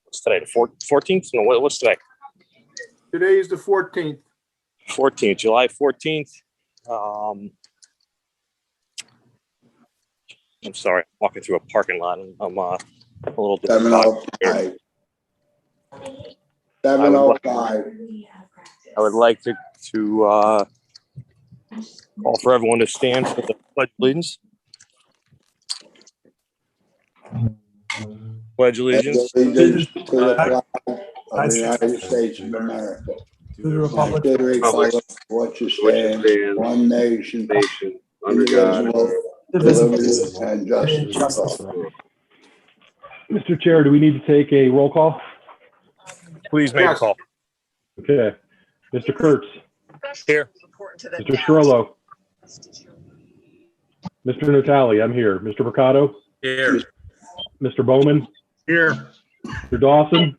What's today? The 14th? No, what's today? Today is the 14th. 14th, July 14th. I'm sorry, I'm walking through a parking lot. I'm a little difficult. 7:05. I would like to call for everyone to stand for the Pledge of Allegiance. Pledge allegiance. Allegiance to the flag of the United States of America. To the republic To the republic which stands one nation, under God, indivisible, and justice for all. Mr. Chair, do we need to take a roll call? Please make a call. Okay. Mr. Kurtz. Here. Mr. Shirlo. Mr. Natali, I'm here. Mr. Mercado. Here. Mr. Bowman. Here. Mr. Dawson.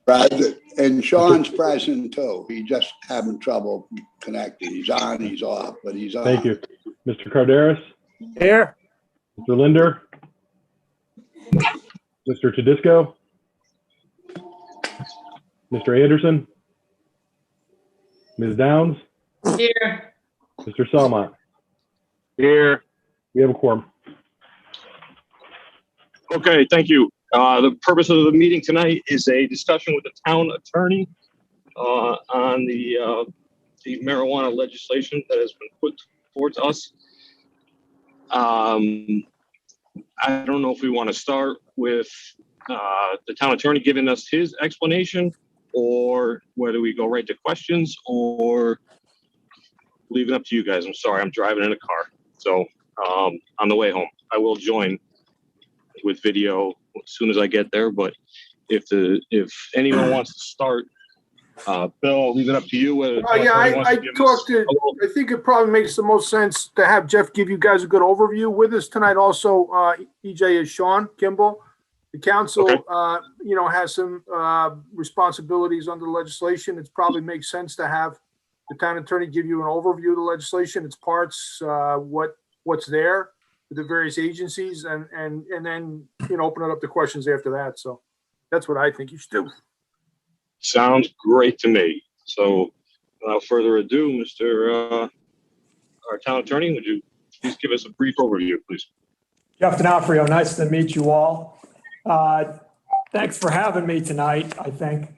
Present. And Sean's present too. He just having trouble connecting. He's on, he's off, but he's on. Thank you. Mr. Carderas. Here. Mr. Linder. Mr. Tedisco. Mr. Anderson. Ms. Downs. Here. Mr. Salmont. Here. We have a quorum. Okay, thank you. The purpose of the meeting tonight is a discussion with the town attorney on the marijuana legislation that has been put towards us. I don't know if we want to start with the town attorney giving us his explanation, or whether we go right to questions, or leave it up to you guys. I'm sorry, I'm driving in a car. So on the way home, I will join with video as soon as I get there. But if anyone wants to start, Bill, I'll leave it up to you. I think it probably makes the most sense to have Jeff give you guys a good overview. With us tonight also, EJ, is Sean Kimball. The council, Okay. Has some responsibilities under the legislation. It probably makes sense to have the town attorney give you an overview of the legislation, its parts, what's there with the various agencies, and then open it up to questions after that. So that's what I think you should do. Sounds great to me. So without further ado, Mr. Our town attorney, would you please give us a brief overview, please? Jeff D'Onofrio, nice to meet you all. Thanks for having me tonight, I think.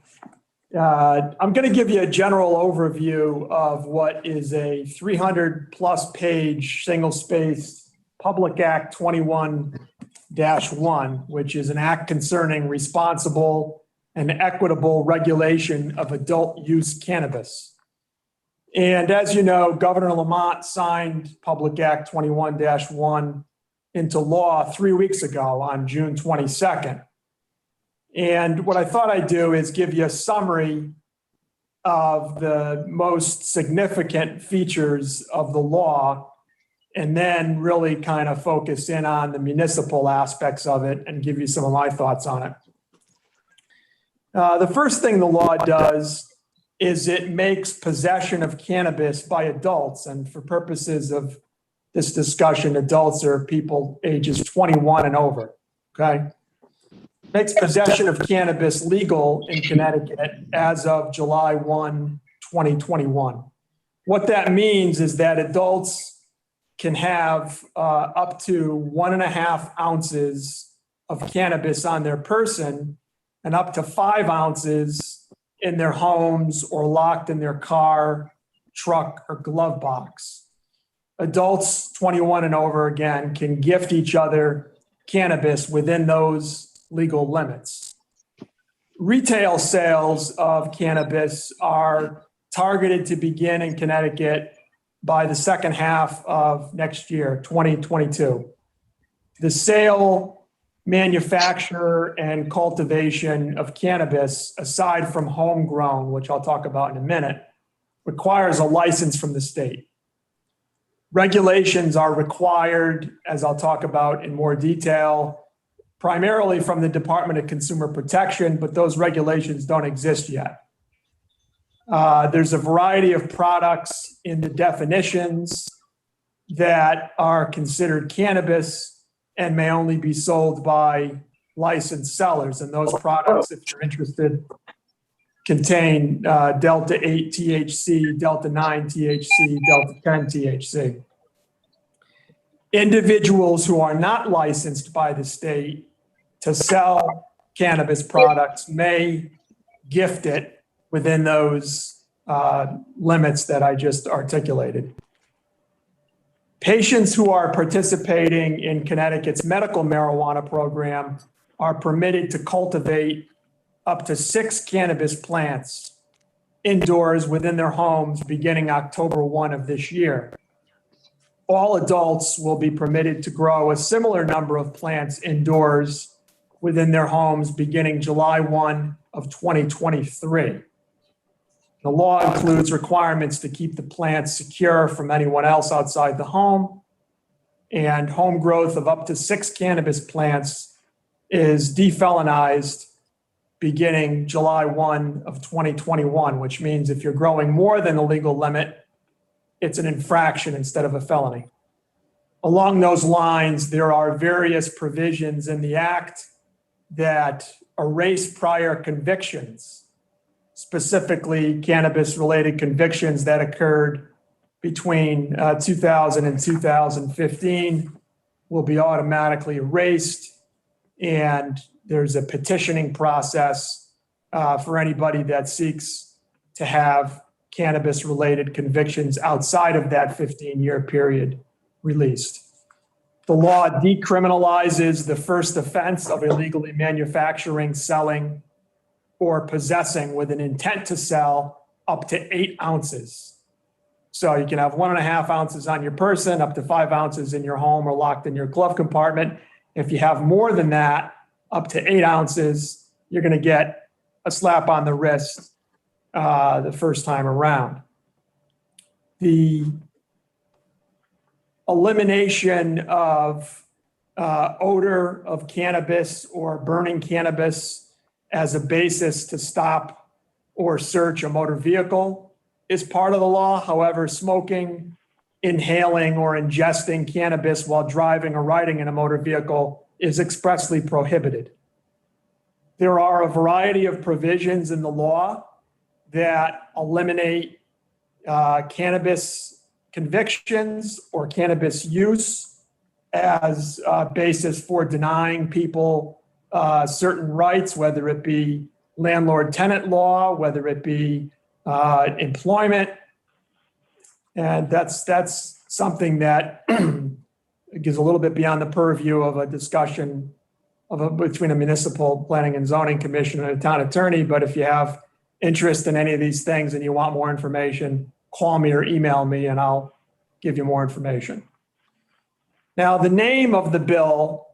I'm going to give you a general overview of what is a 300+ page single-spaced Public Act 21-1, which is an act concerning responsible and equitable regulation of adult use cannabis. And as you know, Governor Lamont signed Public Act 21-1 into law 3 weeks ago on June 22nd. And what I thought I'd do is give you a summary of the most significant features of the law, and then really kind of focus in on the municipal aspects of it and give you some of my thoughts on it. The first thing the law does is it makes possession of cannabis by adults, and for purposes of this discussion, adults are people ages 21 and over, okay? Makes possession of cannabis legal in Connecticut as of July 1, 2021. What that means is that adults can have up to 1.5 ounces of cannabis on their person and up to 5 ounces in their homes or locked in their car, truck, or glove box. Adults 21 and over, again, can gift each other cannabis within those legal limits. Retail sales of cannabis are targeted to begin in Connecticut by the second half of next year, 2022. The sale, manufacture, and cultivation of cannabis, aside from homegrown, which I'll talk about in a minute, requires a license from the state. Regulations are required, as I'll talk about in more detail, primarily from the Department of Consumer Protection, but those regulations don't exist yet. There's a variety of products in the definitions that are considered cannabis and may only be sold by licensed sellers. And those products, if you're interested, contain Delta 8 THC, Delta 9 THC, Delta 10 THC. Individuals who are not licensed by the state to sell cannabis products may gift it within those limits that I just articulated. Patients who are participating in Connecticut's medical marijuana program are permitted to cultivate up to 6 cannabis plants indoors within their homes beginning October 1 of this year. All adults will be permitted to grow a similar number of plants indoors within their homes beginning July 1 of 2023. The law includes requirements to keep the plants secure from anyone else outside the home, and home growth of up to 6 cannabis plants is defelonized beginning July 1 of 2021, which means if you're growing more than the legal limit, it's an infraction instead of a felony. Along those lines, there are various provisions in the Act that erase prior convictions, specifically cannabis-related convictions that occurred between 2000 and 2015 will be automatically erased. And there's a petitioning process for anybody that seeks to have cannabis-related convictions outside of that 15-year period released. The law decriminalizes the first offense of illegally manufacturing, selling, or possessing with an intent to sell up to 8 ounces. So you can have 1.5 ounces on your person, up to 5 ounces in your home or locked in your glove compartment. If you have more than that, up to 8 ounces, you're going to get a slap on the wrist the first time around. The elimination of odor of cannabis or burning cannabis as a basis to stop or search a motor vehicle is part of the law. However, smoking, inhaling, or ingesting cannabis while driving or riding in a motor vehicle is expressly prohibited. There are a variety of provisions in the law that eliminate cannabis convictions or cannabis use as a basis for denying people certain rights, whether it be landlord-tenant law, whether it be employment. And that's something that gives a little bit beyond the purview of a discussion between a municipal planning and zoning commission and a town attorney. But if you have interest in any of these things and you want more information, call me or email me and I'll give you more information. Now, the name of the bill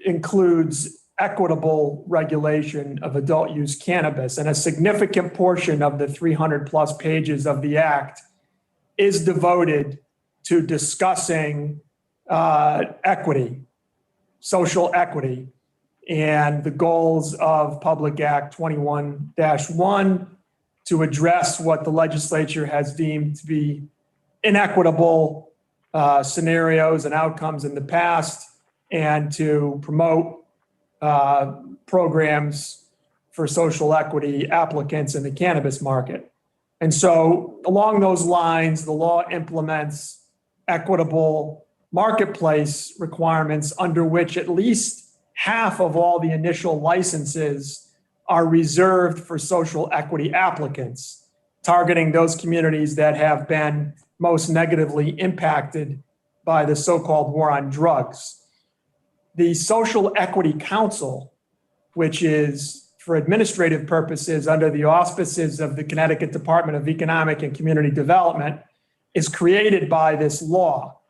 includes equitable regulation of adult use cannabis, and a significant portion of the 300 plus pages of the act is devoted to discussing equity, social equity, and the goals of Public Act 21-1 to address what the legislature has deemed to be inequitable scenarios and outcomes in the past, and to promote programs for social equity applicants in the cannabis market. And so along those lines, the law implements equitable marketplace requirements under which at least half of all the initial licenses are reserved for social equity applicants, targeting those communities that have been most negatively impacted by the so-called war on drugs. The Social Equity Council, which is for administrative purposes under the auspices of the Connecticut Department of Economic and Community Development, is created by this law.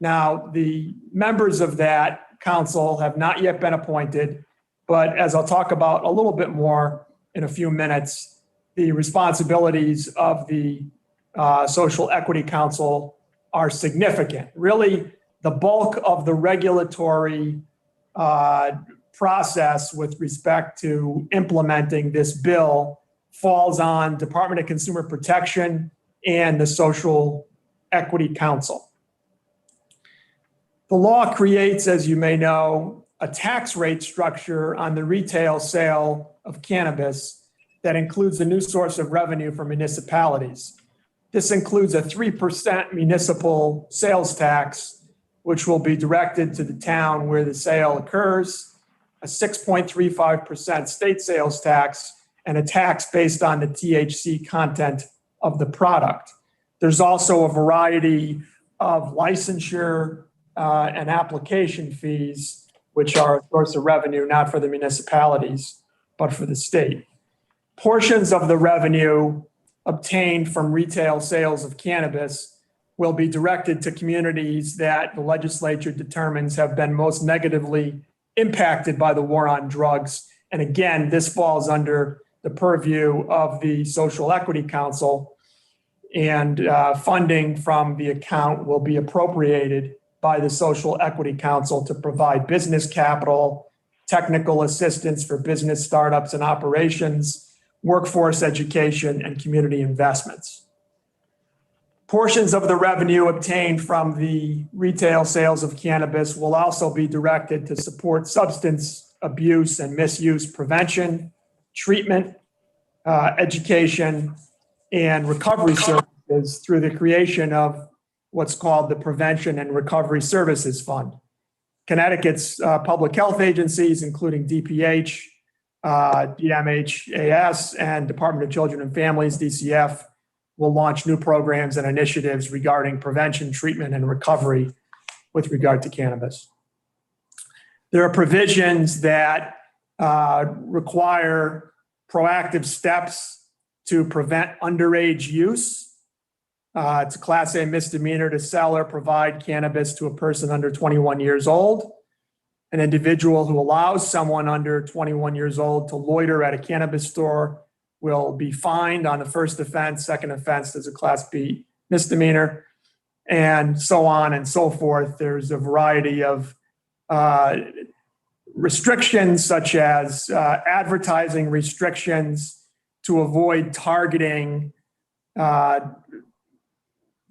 Now, the members of that council have not yet been appointed, but as I'll talk about a little bit more in a few minutes, the responsibilities of the Social Equity Council are significant. Really, the bulk of the regulatory process with respect to implementing this bill falls on Department of Consumer Protection and the Social Equity Council. The law creates, as you may know, a tax rate structure on the retail sale of cannabis that includes a new source of revenue for municipalities. This includes a 3% municipal sales tax, which will be directed to the town where the sale occurs, a 6.35% state sales tax, and a tax based on the THC content of the product. There's also a variety of licensure and application fees, which are a source of revenue, not for the municipalities, but for the state. Portions of the revenue obtained from retail sales of cannabis will be directed to communities that the legislature determines have been most negatively impacted by the war on drugs. And again, this falls under the purview of the Social Equity Council, and funding from the account will be appropriated by the Social Equity Council to provide business capital, technical assistance for business startups and operations, workforce education, and community investments. Portions of the revenue obtained from the retail sales of cannabis will also be directed to support substance abuse and misuse prevention, treatment, education, and recovery services through the creation of what's called the Prevention and Recovery Services Fund. Connecticut's public health agencies, including DPH, DMHAS, and Department of Children and Families, DCF, will launch new programs and initiatives regarding prevention, treatment, and recovery with regard to cannabis. There are provisions that require proactive steps to prevent underage use. It's a Class A misdemeanor to sell or provide cannabis to a person under 21 years old. An individual who allows someone under 21 years old to loiter at a cannabis store will be fined on the first offense. Second offense is a Class B misdemeanor, and so on and so forth. There's a variety of restrictions, such as advertising restrictions to avoid targeting the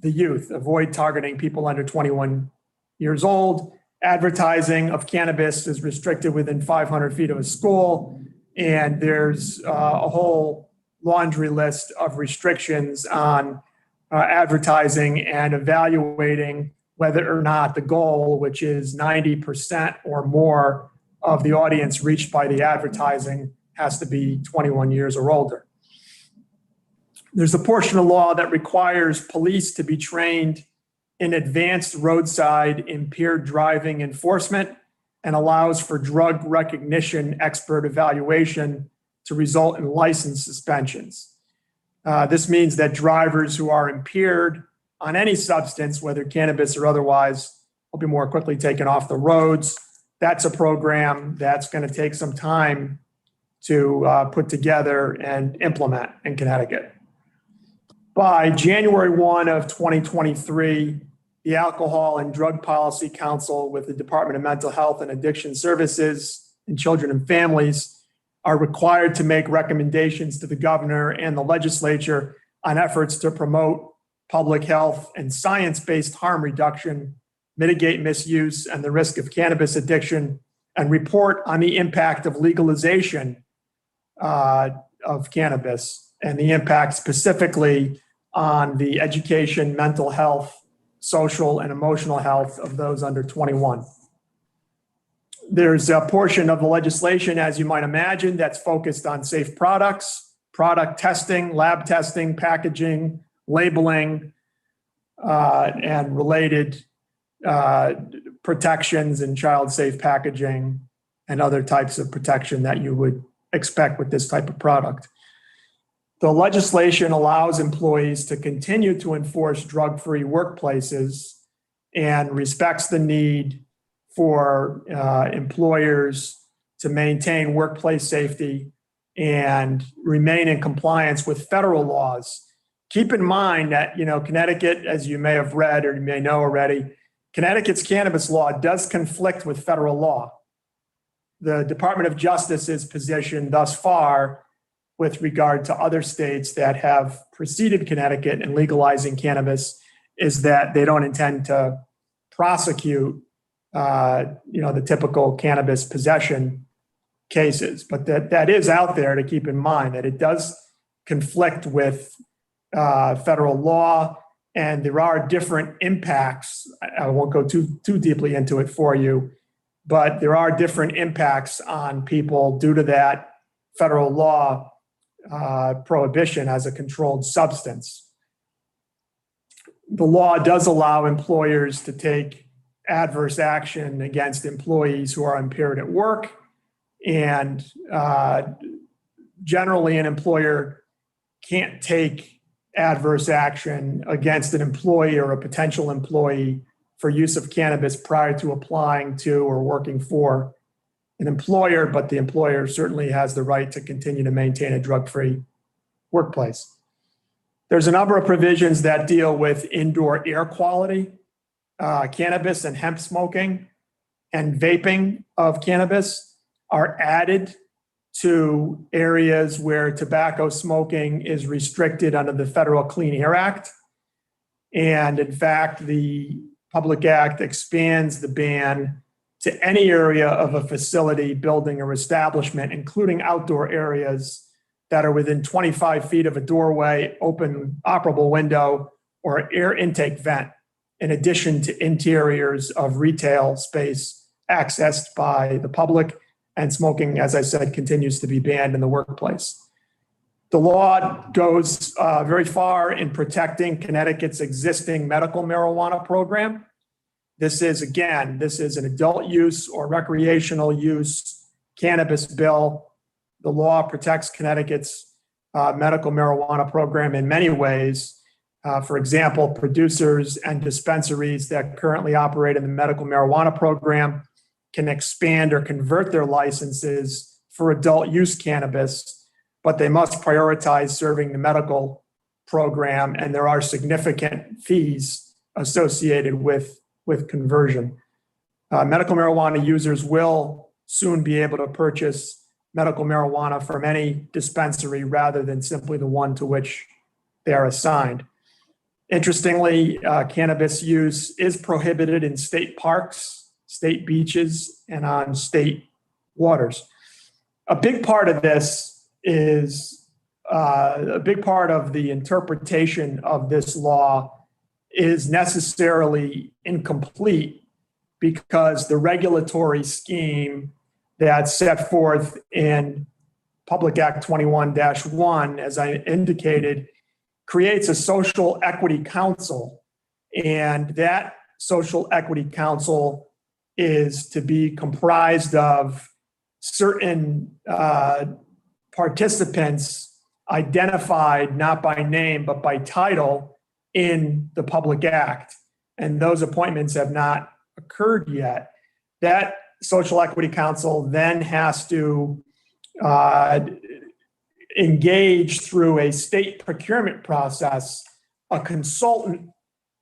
youth, avoid targeting people under 21 years old. Advertising of cannabis is restricted within 500 feet of a school, and there's a whole laundry list of restrictions on advertising and evaluating whether or not the goal, which is 90% or more of the audience reached by the advertising, has to be 21 years or older. There's a portion of law that requires police to be trained in advanced roadside impaired driving enforcement and allows for drug recognition expert evaluation to result in license suspensions. This means that drivers who are impaired on any substance, whether cannabis or otherwise, will be more quickly taken off the roads. That's a program that's going to take some time to put together and implement in Connecticut. By January 1 of 2023, the Alcohol and Drug Policy Council with the Department of Mental Health and Addiction Services and Children and Families are required to make recommendations to the governor and the legislature on efforts to promote public health and science-based harm reduction, mitigate misuse and the risk of cannabis addiction, and report on the impact of legalization of cannabis and the impact specifically on the education, mental health, social and emotional health of those under 21. There's a portion of the legislation, as you might imagine, that's focused on safe products, product testing, lab testing, packaging, labeling, and related protections and child safe packaging and other types of protection that you would expect with this type of product. The legislation allows employees to continue to enforce drug-free workplaces and respects the need for employers to maintain workplace safety and remain in compliance with federal laws. Keep in mind that, Connecticut, as you may have read or you may know already, Connecticut's cannabis law does conflict with federal law. The Department of Justice's position thus far with regard to other states that have preceded Connecticut in legalizing cannabis is that they don't intend to prosecute the typical cannabis possession cases. But that is out there to keep in mind, that it does conflict with federal law, and there are different impacts. I won't go too deeply into it for you, but there are different impacts on people due to that federal law prohibition as a controlled substance. The law does allow employers to take adverse action against employees who are impaired at work, and generally an employer can't take adverse action against an employee or a potential employee for use of cannabis prior to applying to or working for an employer, but the employer certainly has the right to continue to maintain a drug-free workplace. There's a number of provisions that deal with indoor air quality, cannabis and hemp smoking, and vaping of cannabis are added to areas where tobacco smoking is restricted under the Federal Clean Air Act. And in fact, the Public Act expands the ban to any area of a facility, building, or establishment, including outdoor areas that are within 25 feet of a doorway, open operable window, or air intake vent, in addition to interiors of retail space accessed by the public. And smoking, as I said, continues to be banned in the workplace. The law goes very far in protecting Connecticut's existing medical marijuana program. This is an adult use or recreational use cannabis bill. The law protects Connecticut's medical marijuana program in many ways. For example, producers and dispensaries that currently operate in the medical marijuana program can expand or convert their licenses for adult use cannabis, but they must prioritize serving the medical program, and there are significant fees associated with conversion. Medical marijuana users will soon be able to purchase medical marijuana from any dispensary rather than simply the one to which they are assigned. Interestingly, cannabis use is prohibited in state parks, state beaches, and on state waters. A big part of this is a big part of the interpretation of this law is necessarily incomplete because the regulatory scheme that's set forth in Public Act 21-1, as I indicated, creates a social equity council. And that social equity council is to be comprised of certain participants identified not by name, but by title in the Public Act. And those appointments have not occurred yet. That Social Equity Council then has to engage through a state procurement process, a consultant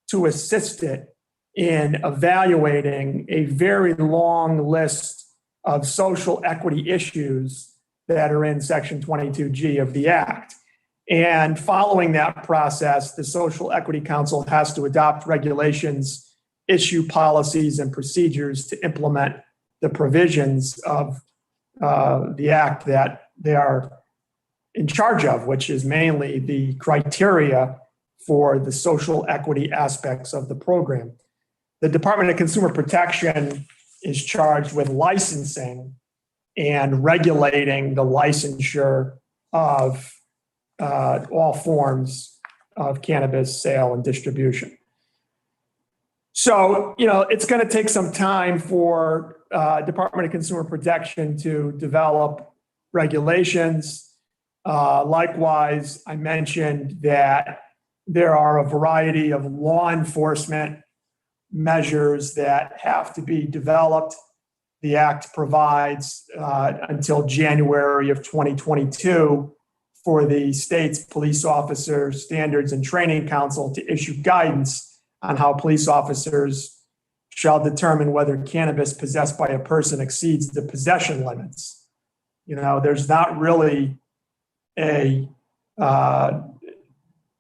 to assist it in evaluating a very long list of social equity issues that are in Section 22G of the Act. And following that process, the Social Equity Council has to adopt regulations, issue policies and procedures to implement the provisions of the Act that they are in charge of, which is mainly the criteria for the social equity aspects of the program. The Department of Consumer Protection is charged with licensing and regulating the licensure of all forms of cannabis sale and distribution. So, it's going to take some time for Department of Consumer Protection to develop regulations. Likewise, I mentioned that there are a variety of law enforcement measures that have to be developed. The Act provides until January of 2022 for the state's police officer standards and training council to issue guidance on how police officers shall determine whether cannabis possessed by a person exceeds the possession limits. There's not really a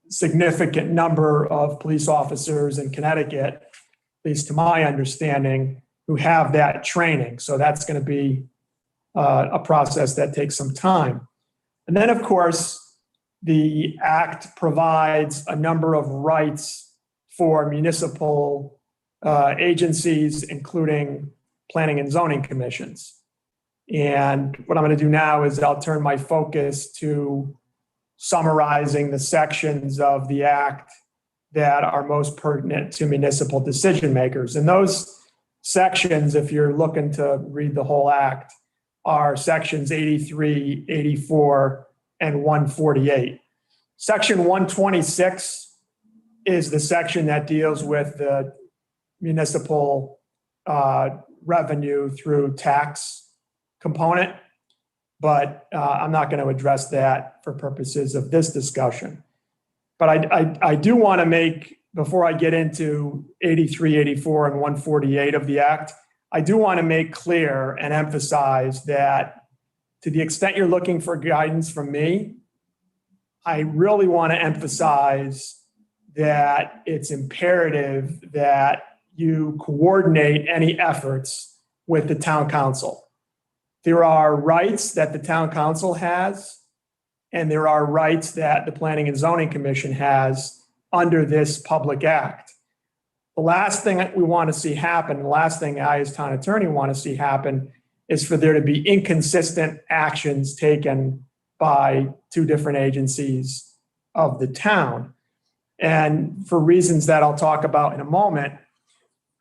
significant number of police officers in Connecticut, at least to my understanding, who have that training. So that's going to be a process that takes some time. And then, of course, the Act provides a number of rights for municipal agencies, including planning and zoning commissions. And what I'm going to do now is I'll turn my focus to summarizing the sections of the Act that are most pertinent to municipal decision makers. And those sections, if you're looking to read the whole Act, are sections 83, 84, and 148. Section 126 is the section that deals with the municipal revenue through tax component, but I'm not going to address that for purposes of this discussion. But I do want to make, before I get into 83, 84, and 148 of the Act, I do want to make clear and emphasize that to the extent you're looking for guidance from me, I really want to emphasize that it's imperative that you coordinate any efforts with the town council. There are rights that the town council has, and there are rights that the Planning and Zoning Commission has under this public act. The last thing that we want to see happen, the last thing I as town attorney want to see happen, is for there to be inconsistent actions taken by two different agencies of the town. And for reasons that I'll talk about in a moment,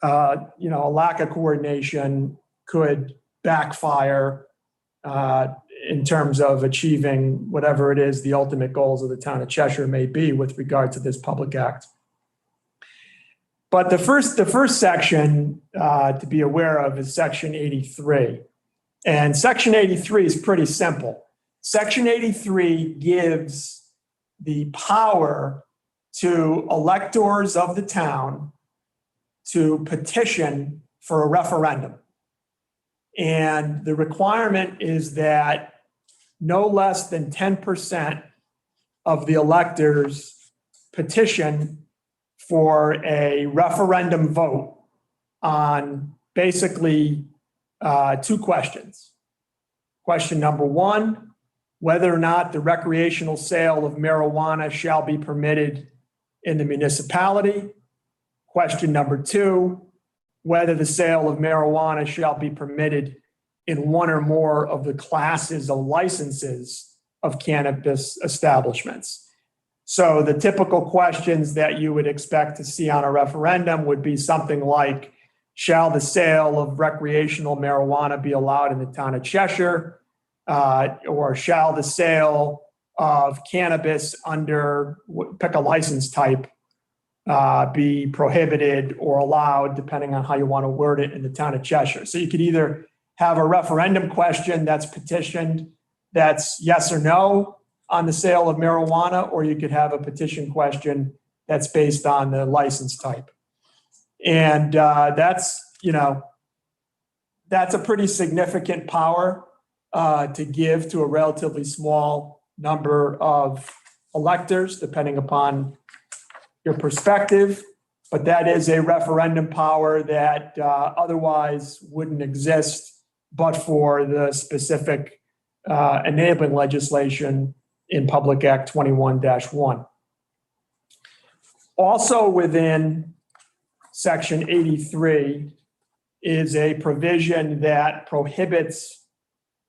a lack of coordination could backfire in terms of achieving whatever it is the ultimate goals of the town of Cheshire may be with regard to this public act. But the first section to be aware of is section 83. And section 83 is pretty simple. Section 83 gives the power to electors of the town to petition for a referendum. And the requirement is that no less than 10% of the electors petition for a referendum vote on basically two questions. Question number one, whether or not the recreational sale of marijuana shall be permitted in the municipality. Question number two, whether the sale of marijuana shall be permitted in one or more of the classes of licenses of cannabis establishments. So the typical questions that you would expect to see on a referendum would be something like, shall the sale of recreational marijuana be allowed in the town of Cheshire? Or shall the sale of cannabis under, pick a license type, be prohibited or allowed, depending on how you want to word it, in the town of Cheshire. So you could either have a referendum question that's petitioned that's yes or no on the sale of marijuana, or you could have a petition question that's based on the license type. And that's a pretty significant power to give to a relatively small number of electors, depending upon your perspective. But that is a referendum power that otherwise wouldn't exist but for the specific enabling legislation in Public Act 21-1. Also within Section 83 is a provision that prohibits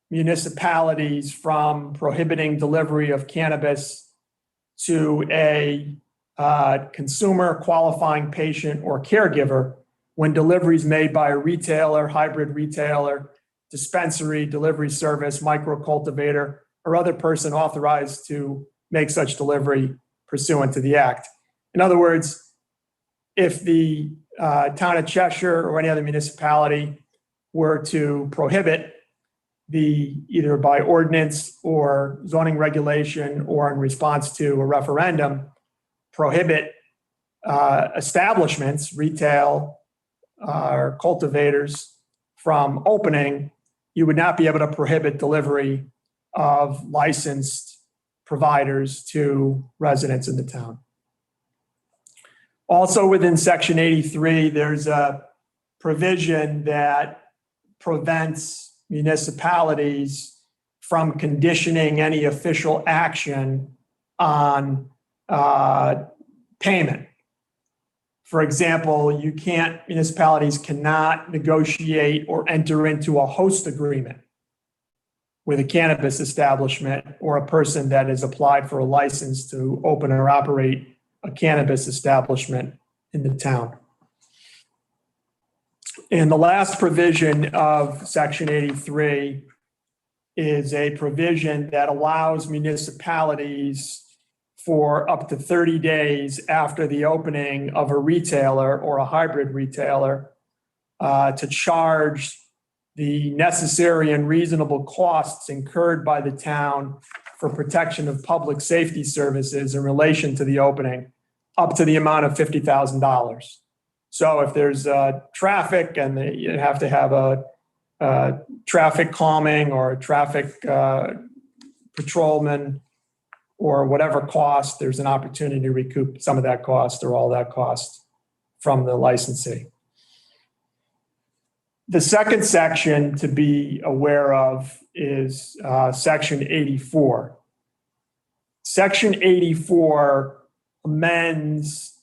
municipalities from prohibiting delivery of cannabis to a consumer, qualifying patient, or caregiver when delivery is made by a retailer, hybrid retailer, dispensary, delivery service, micro cultivator, or other person authorized to make such delivery pursuant to the Act. In other words, if the town of Cheshire or any other municipality were to prohibit either by ordinance or zoning regulation or in response to a referendum, prohibit establishments, retail or cultivators from opening, you would not be able to prohibit delivery of licensed providers to residents in the town. Also within Section 83, there's a provision that prevents municipalities from conditioning any official action on payment. For example, municipalities cannot negotiate or enter into a host agreement with a cannabis establishment or a person that has applied for a license to open or operate a cannabis establishment in the town. And the last provision of Section 83 is a provision that allows municipalities for up to 30 days after the opening of a retailer or a hybrid retailer to charge the necessary and reasonable costs incurred by the town for protection of public safety services in relation to the opening, up to the amount of $50,000. So if there's traffic and you have to have a traffic calming or a traffic patrolman or whatever cost, there's an opportunity to recoup some of that cost or all that cost from the licensee. The second section to be aware of is Section 84. Section 84 amends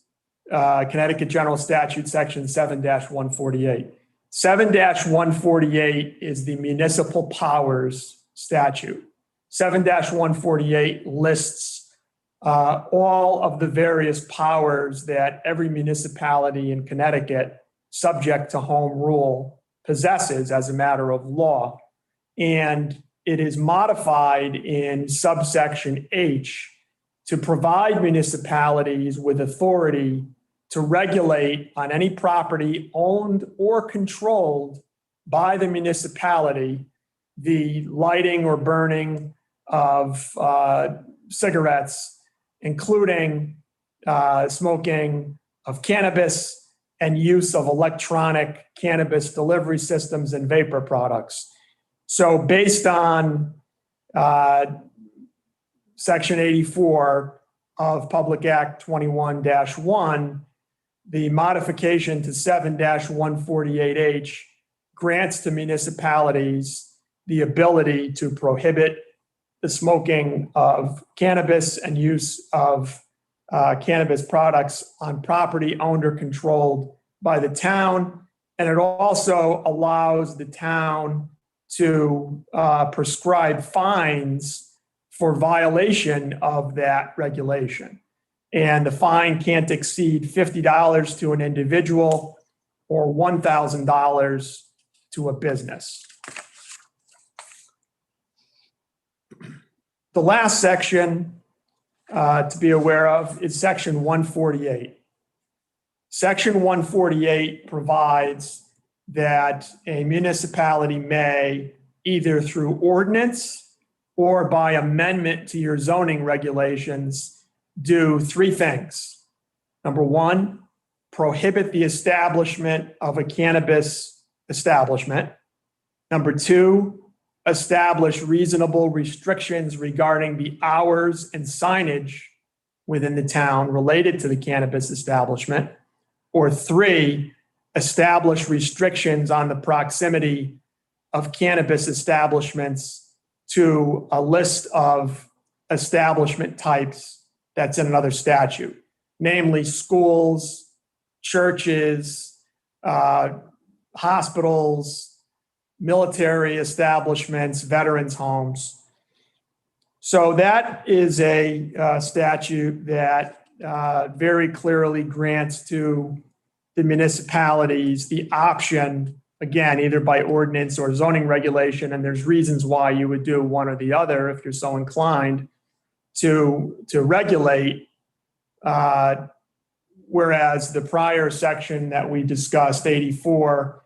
Connecticut General Statute Section 7-148. 7-148 is the municipal powers statute. 7-148 lists all of the various powers that every municipality in Connecticut, subject to home rule, possesses as a matter of law. And it is modified in subsection H to provide municipalities with authority to regulate on any property owned or controlled by the municipality the lighting or burning of cigarettes, including smoking of cannabis and use of electronic cannabis delivery systems and vapor products. So based on Section 84 of Public Act 21-1, the modification to 7-148H grants to municipalities the ability to prohibit the smoking of cannabis and use of cannabis products on property owned or controlled by the town. And it also allows the town to prescribe fines for violation of that regulation. And the fine can't exceed $50 to an individual or $1,000 to a business. The last section to be aware of is Section 148. Section 148 provides that a municipality may, either through ordinance or by amendment to your zoning regulations, do three things. Number one, prohibit the establishment of a cannabis establishment. Number two, establish reasonable restrictions regarding the hours and signage within the town related to the cannabis establishment. Or three, establish restrictions on the proximity of cannabis establishments to a list of establishment types that's in another statute, namely schools, churches, hospitals, military establishments, veterans' homes. So that is a statute that very clearly grants to the municipalities the option, again, either by ordinance or zoning regulation, and there's reasons why you would do one or the other if you're so inclined, to regulate, whereas the prior section that we discussed, 84,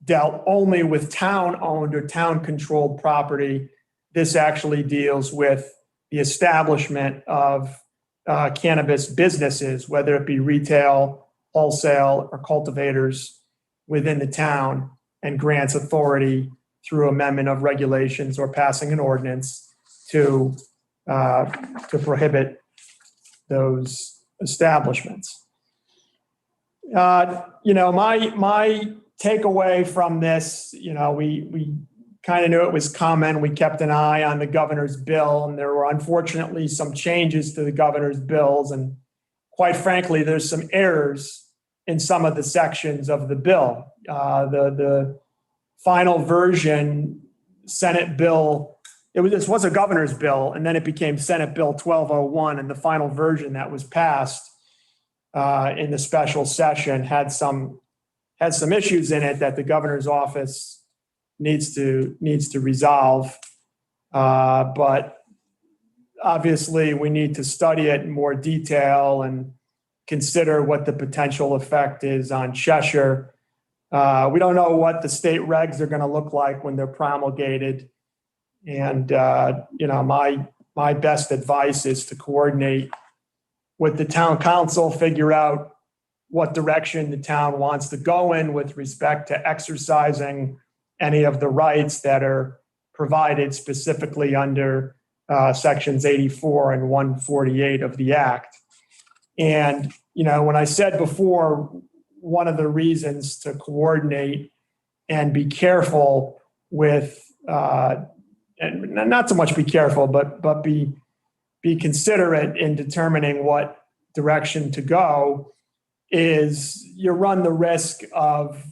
dealt only with town-owned or town-controlled property. This actually deals with the establishment of cannabis businesses, whether it be retail, wholesale, or cultivators within the town, and grants authority through amendment of regulations or passing an ordinance to prohibit those establishments. My takeaway from this, we kind of knew it was coming. We kept an eye on the governor's bill, and there were unfortunately some changes to the governor's bills. And quite frankly, there's some errors in some of the sections of the bill. The final version, Senate bill, this was a governor's bill, and then it became Senate Bill 1201, and the final version that was passed in the special session had some issues in it that the governor's office needs to resolve. But obviously, we need to study it in more detail and consider what the potential effect is on Cheshire. We don't know what the state regs are going to look like when they're promulgated. And, my best advice is to coordinate with the town council, figure out what direction the town wants to go in with respect to exercising any of the rights that are provided specifically under sections 84 and 148 of the Act. And, when I said before, one of the reasons to coordinate and be careful with, and not so much be careful, but be considerate in determining what direction to go, is you run the risk of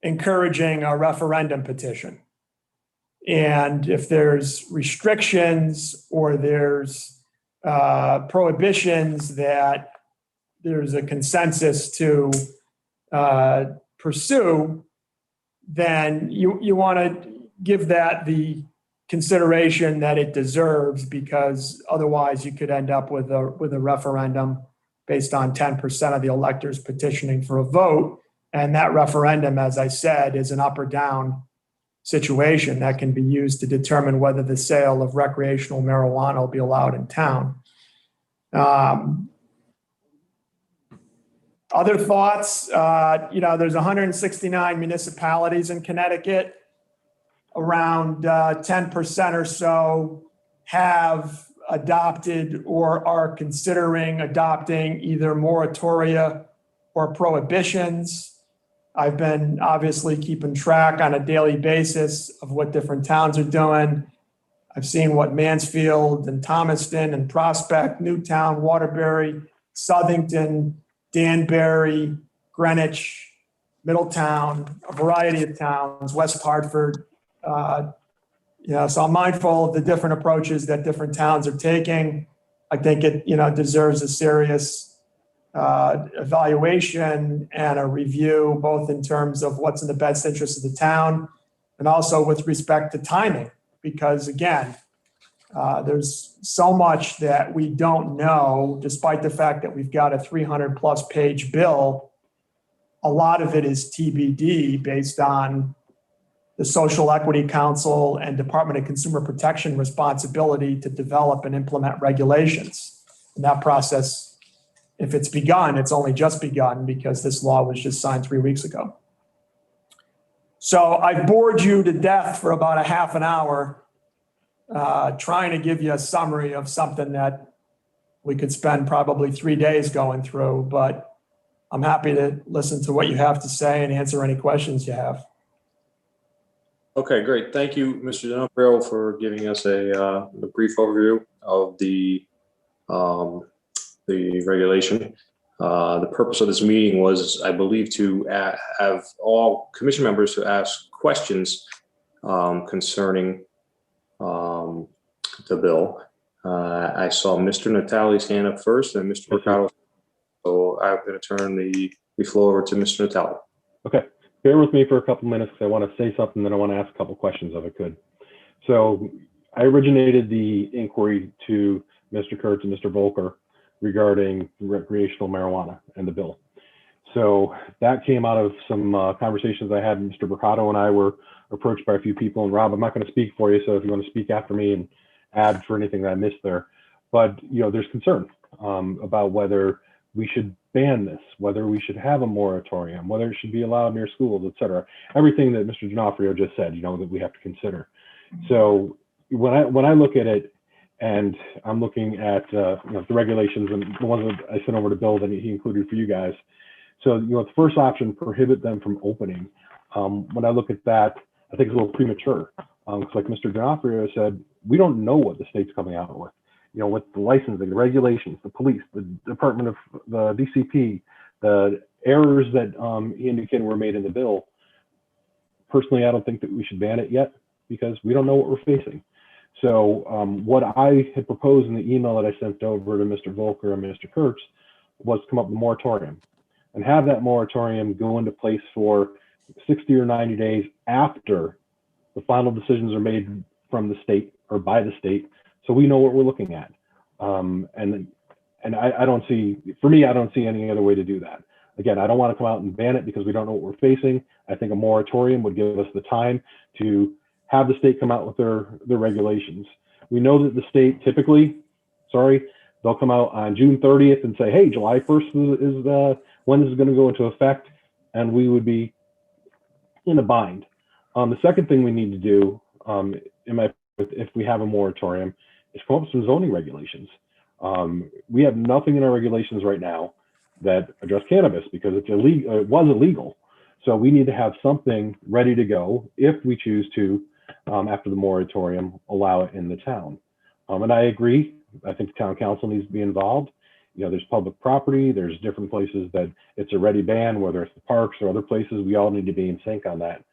encouraging a referendum petition. And if there's restrictions or there's prohibitions that there's a consensus to pursue, then you want to give that the consideration that it deserves, because otherwise you could end up with a referendum based on 10% of the electors petitioning for a vote. And that referendum, as I said, is an up or down situation that can be used to determine whether the sale of recreational marijuana will be allowed in town. Other thoughts, there's 169 municipalities in Connecticut. Around 10% or so have adopted or are considering adopting either moratoria or prohibitions. I've been obviously keeping track on a daily basis of what different towns are doing. I've seen what Mansfield and Thomaston and Prospect, Newtown, Waterbury, Southington, Danbury, Greenwich, Middletown, a variety of towns, West Hartford. So I'm mindful of the different approaches that different towns are taking. I think it, deserves a serious evaluation and a review, both in terms of what's in the best interest of the town and also with respect to timing. Because again, there's so much that we don't know, despite the fact that we've got a 300+ page bill. A lot of it is TBD based on the Social Equity Council and Department of Consumer Protection responsibility to develop and implement regulations. And that process, if it's begun, it's only just begun because this law was just signed 3 weeks ago. So I bored you to death for about a half an hour trying to give you a summary of something that we could spend probably 3 days going through, but I'm happy to listen to what you have to say and answer any questions you have. Okay, great. Thank you, Mr. D'Onofrio, for giving us a brief overview of the regulation. The purpose of this meeting was, I believe, to have all commission members to ask questions concerning the bill. I saw Mr. Natale's hand up first and Mr. Mercado. So I'm going to turn the floor over to Mr. Natale. Okay. Bear with me for a couple minutes because I want to say something, then I want to ask a couple questions if I could. So I originated the inquiry to Mr. Kurtz and Mr. Volker regarding recreational marijuana and the bill. So that came out of some conversations I had. Mr. Mercado and I were approached by a few people. And Rob, I'm not going to speak for you, so if you want to speak after me and add for anything that I missed there. But there's concern about whether we should ban this, whether we should have a moratorium, whether it should be allowed near schools, et cetera. Everything that Mr. D'Onofrio just said, that we have to consider. So when I look at it, and I'm looking at the regulations and the ones that I sent over to Bill that he included for you guys. So the first option, prohibit them from opening. When I look at that, I think it's a little premature. Because like Mr. D'Onofrio said, we don't know what the state's coming out with. You know, with the licensing, the regulations, the police, the Department of the DCP, the errors that he indicated were made in the bill. Personally, I don't think that we should ban it yet because we don't know what we're facing. So what I had proposed in the email that I sent over to Mr. Volker and Mr. Kurtz was to come up with a moratorium and have that moratorium go into place for 60 or 90 days after the final decisions are made from the state or by the state, so we know what we're looking at. And I don't see, for me, I don't see any other way to do that. Again, I don't want to come out and ban it because we don't know what we're facing. I think a moratorium would give us the time to have the state come out with their regulations. We know that the state typically, they'll come out on June 30th and say, hey, July 1st is when this is going to go into effect, and we would be in a bind. The second thing we need to do, if we have a moratorium, is come up with some zoning regulations. We have nothing in our regulations right now that address cannabis because it's illegal. It was illegal. So we need to have something ready to go if we choose to, after the moratorium, allow it in the town. And I agree. I think the town council needs to be involved. You know, there's public property. There's different places that it's already banned, whether it's the parks or other places. We all need to be in sync on that.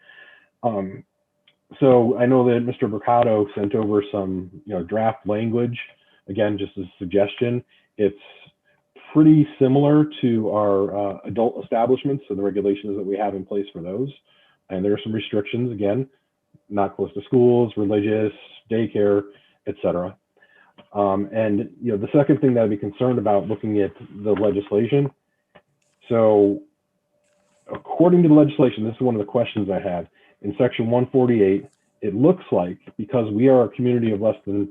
So I know that Mr. Mercado sent over some, draft language. Again, just a suggestion. It's pretty similar to our adult establishments and the regulations that we have in place for those. And there are some restrictions, again, not close to schools, religious, daycare, etc. And the second thing that I'd be concerned about looking at the legislation. So according to the legislation, this is one of the questions I have. In section 148, it looks like because we are a community of less than,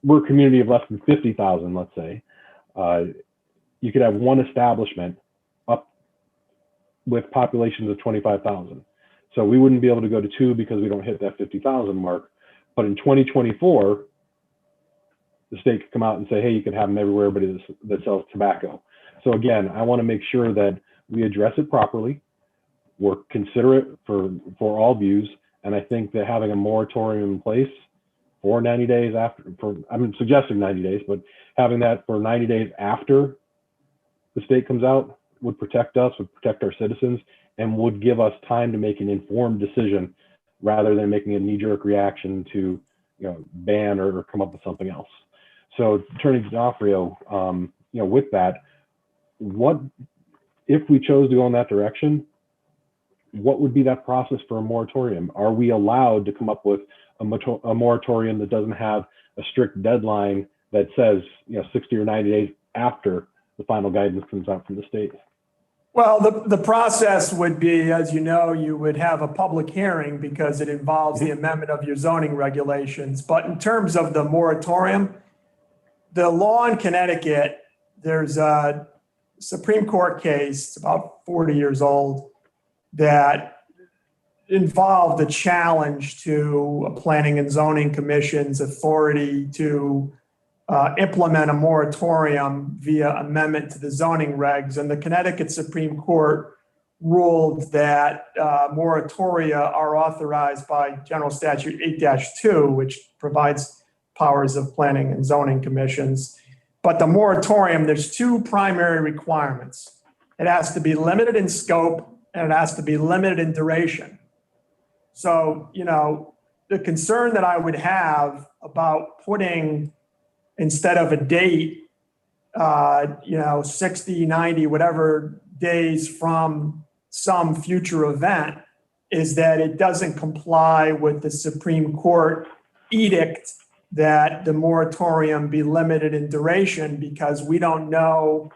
we're a community of less than 50,000, let's say, you could have one establishment up with populations of 25,000. So we wouldn't be able to go to two because we don't hit that 50,000 mark. But in 2024, the state could come out and say, hey, you can have them everywhere, but that sells tobacco. So again, I want to make sure that we address it properly. We're considerate for all views. And I think that having a moratorium in place for 90 days I'm suggesting 90 days, but having that for 90 days after the state comes out would protect us, would protect our citizens, and would give us time to make an informed decision rather than making a knee-jerk reaction to, ban or come up with something else. So Attorney D'Onofrio, with that, what if we chose to go in that direction? What would be that process for a moratorium? Are we allowed to come up with a moratorium that doesn't have a strict deadline that says 60 or 90 days after the final guidance comes out from the state? Well, the process would be, as you know, you would have a public hearing because it involves the amendment of your zoning regulations. But in terms of the moratorium, the law in Connecticut, there's a Supreme Court case, about 40 years old, that involved a challenge to a planning and zoning commission's authority to implement a moratorium via amendment to the zoning regs. And the Connecticut Supreme Court ruled that moratoria are authorized by General Statute 8-2, which provides powers of planning and zoning commissions. But the moratorium, there's two primary requirements. It has to be limited in scope and it has to be limited in duration. So, the concern that I would have about putting, instead of a date, 60, 90, whatever days from some future event, is that it doesn't comply with the Supreme Court edict that the moratorium be limited in duration, because we don't know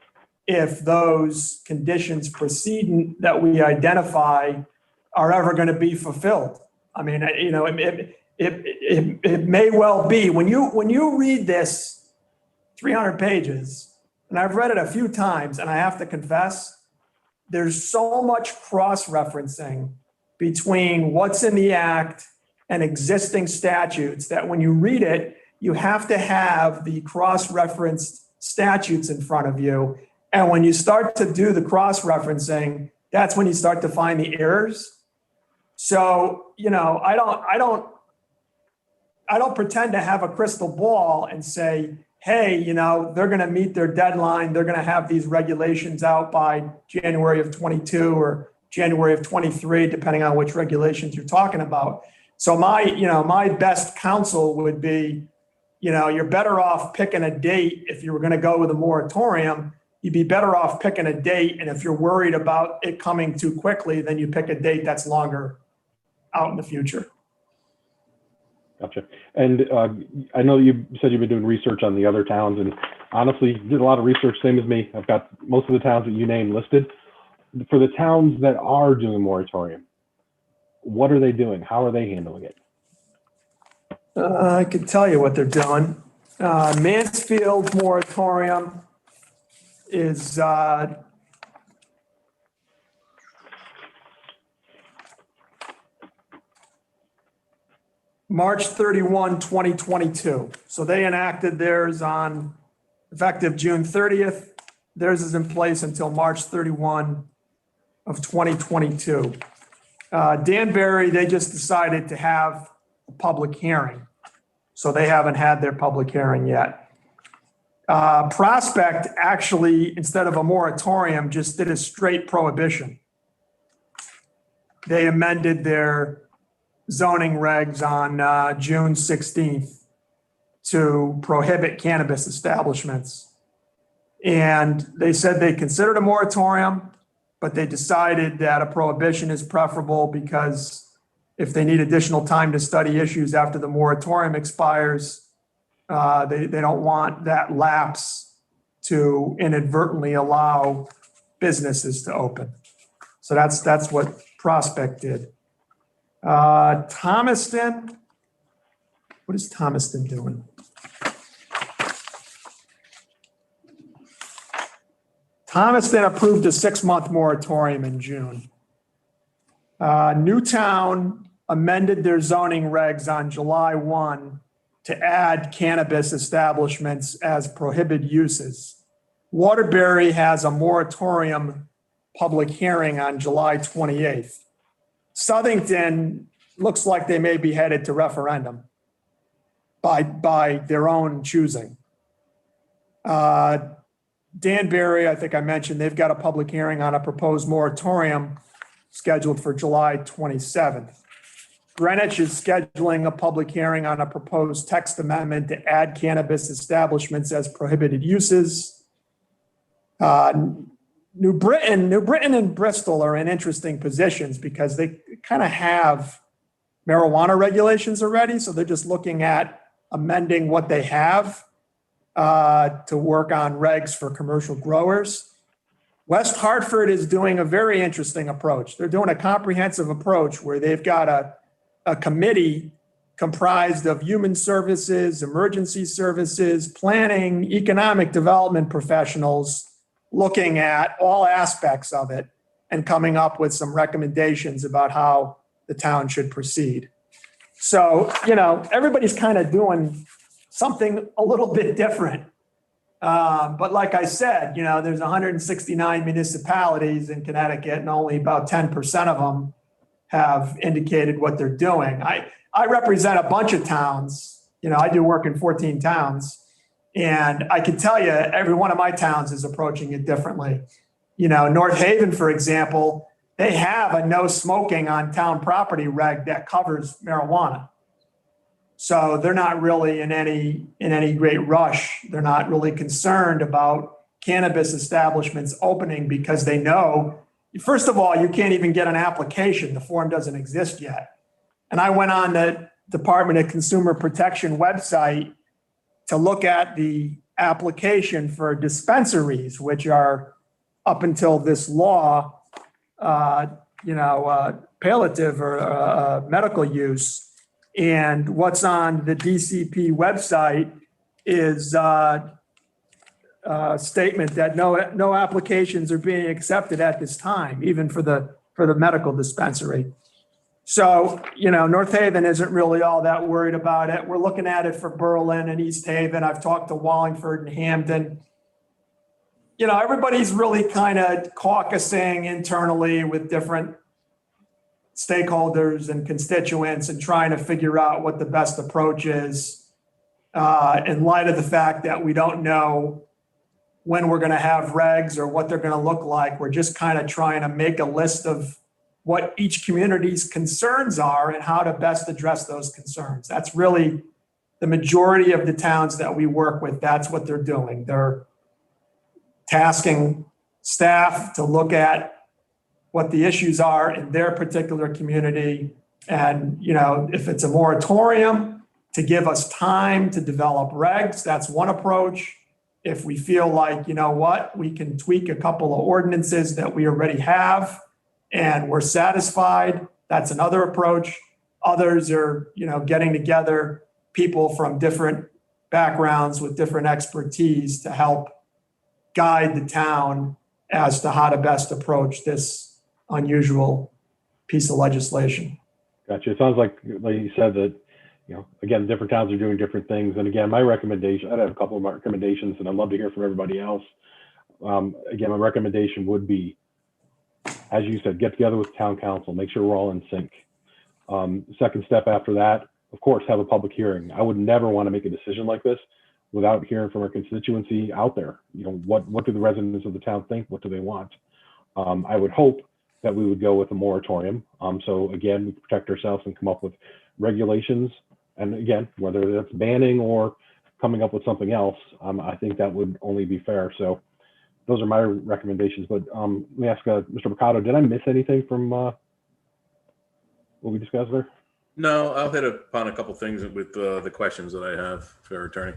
if those conditions precedent that we identify are ever going to be fulfilled. I mean, it may well be. When you read this 300 pages, and I've read it a few times, and I have to confess, there's so much cross-referencing between what's in the act and existing statutes that when you read it, you have to have the cross-referenced statutes in front of you. And when you start to do the cross-referencing, that's when you start to find the errors. So, I don't pretend to have a crystal ball and say, hey, they're going to meet their deadline. They're going to have these regulations out by January of 22 or January of 23, depending on which regulations you're talking about. So my best counsel would be, you're better off picking a date. If you were going to go with a moratorium, you'd be better off picking a date. And if you're worried about it coming too quickly, then you pick a date that's longer out in the future. Gotcha. And I know you said you've been doing research on the other towns, and honestly, you did a lot of research, same as me. I've got most of the towns that you named listed. For the towns that are doing a moratorium, what are they doing? How are they handling it? I can tell you what they're doing. Mansfield moratorium is March 31, 2022. So they enacted theirs on effective June 30th. Theirs is in place until March 31 of 2022. Danbury, they just decided to have a public hearing. So they haven't had their public hearing yet. Prospect actually, instead of a moratorium, just did a straight prohibition. They amended their zoning regs on June 16th to prohibit cannabis establishments. And they said they considered a moratorium, but they decided that a prohibition is preferable because if they need additional time to study issues after the moratorium expires, they don't want that lapse to inadvertently allow businesses to open. So that's what Prospect did. Thomaston, what is Thomaston doing? Thomaston approved a 6-month moratorium in June. Newtown amended their zoning regs on July 1 to add cannabis establishments as prohibited uses. Waterbury has a moratorium public hearing on July 28th. Southington looks like they may be headed to referendum by their own choosing. Danbury, I think I mentioned, they've got a public hearing on a proposed moratorium scheduled for July 27th. Greenwich is scheduling a public hearing on a proposed text amendment to add cannabis establishments as prohibited uses. New Britain and Bristol are in interesting positions because they kind of have marijuana regulations already. So they're just looking at amending what they have to work on regs for commercial growers. West Hartford is doing a very interesting approach. They're doing a comprehensive approach where they've got a committee comprised of human services, emergency services, planning, economic development professionals, looking at all aspects of it and coming up with some recommendations about how the town should proceed. So, everybody's kind of doing something a little bit different. But like I said, there's 169 municipalities in Connecticut and only about 10% of them have indicated what they're doing. I represent a bunch of towns. I do work in 14 towns. And I can tell you, every one of my towns is approaching it differently. North Haven, for example, they have a no smoking on town property reg that covers marijuana. So they're not really in any great rush. They're not really concerned about cannabis establishments opening because they know, first of all, you can't even get an application. The form doesn't exist yet. And I went on the Department of Consumer Protection website to look at the application for dispensaries, which are up until this law, palliative or medical use. And what's on the DCP website is a statement that no applications are being accepted at this time, even for the medical dispensary. So, North Haven isn't really all that worried about it. We're looking at it for Berlin and East Haven. I've talked to Wallingford and Hampden. Everybody's really kind of caucusing internally with different stakeholders and constituents and trying to figure out what the best approach is in light of the fact that we don't know when we're going to have regs or what they're going to look like. We're just kind of trying to make a list of what each community's concerns are and how to best address those concerns. That's really the majority of the towns that we work with. That's what they're doing. They're tasking staff to look at what the issues are in their particular community. And, if it's a moratorium, to give us time to develop regs, that's one approach. If we feel like, we can tweak a couple of ordinances that we already have and we're satisfied, that's another approach. Others are, getting together people from different backgrounds with different expertise to help guide the town as to how to best approach this unusual piece of legislation. Gotcha. It sounds like you said that, again, different towns are doing different things. And again, my recommendation, I'd have a couple of recommendations, and I'd love to hear from everybody else. Again, my recommendation would be, as you said, get together with town council, make sure we're all in sync. Second step after that, of course, have a public hearing. I would never want to make a decision like this without hearing from our constituency out there. What do the residents of the town think? What do they want? I would hope that we would go with a moratorium. So again, we protect ourselves and come up with regulations. And again, whether that's banning or coming up with something else, I think that would only be fair. So those are my recommendations. But let me ask Mr. Mercado, did I miss anything from what we discussed there? No, I'll hit upon a couple things with the questions that I have for our attorney.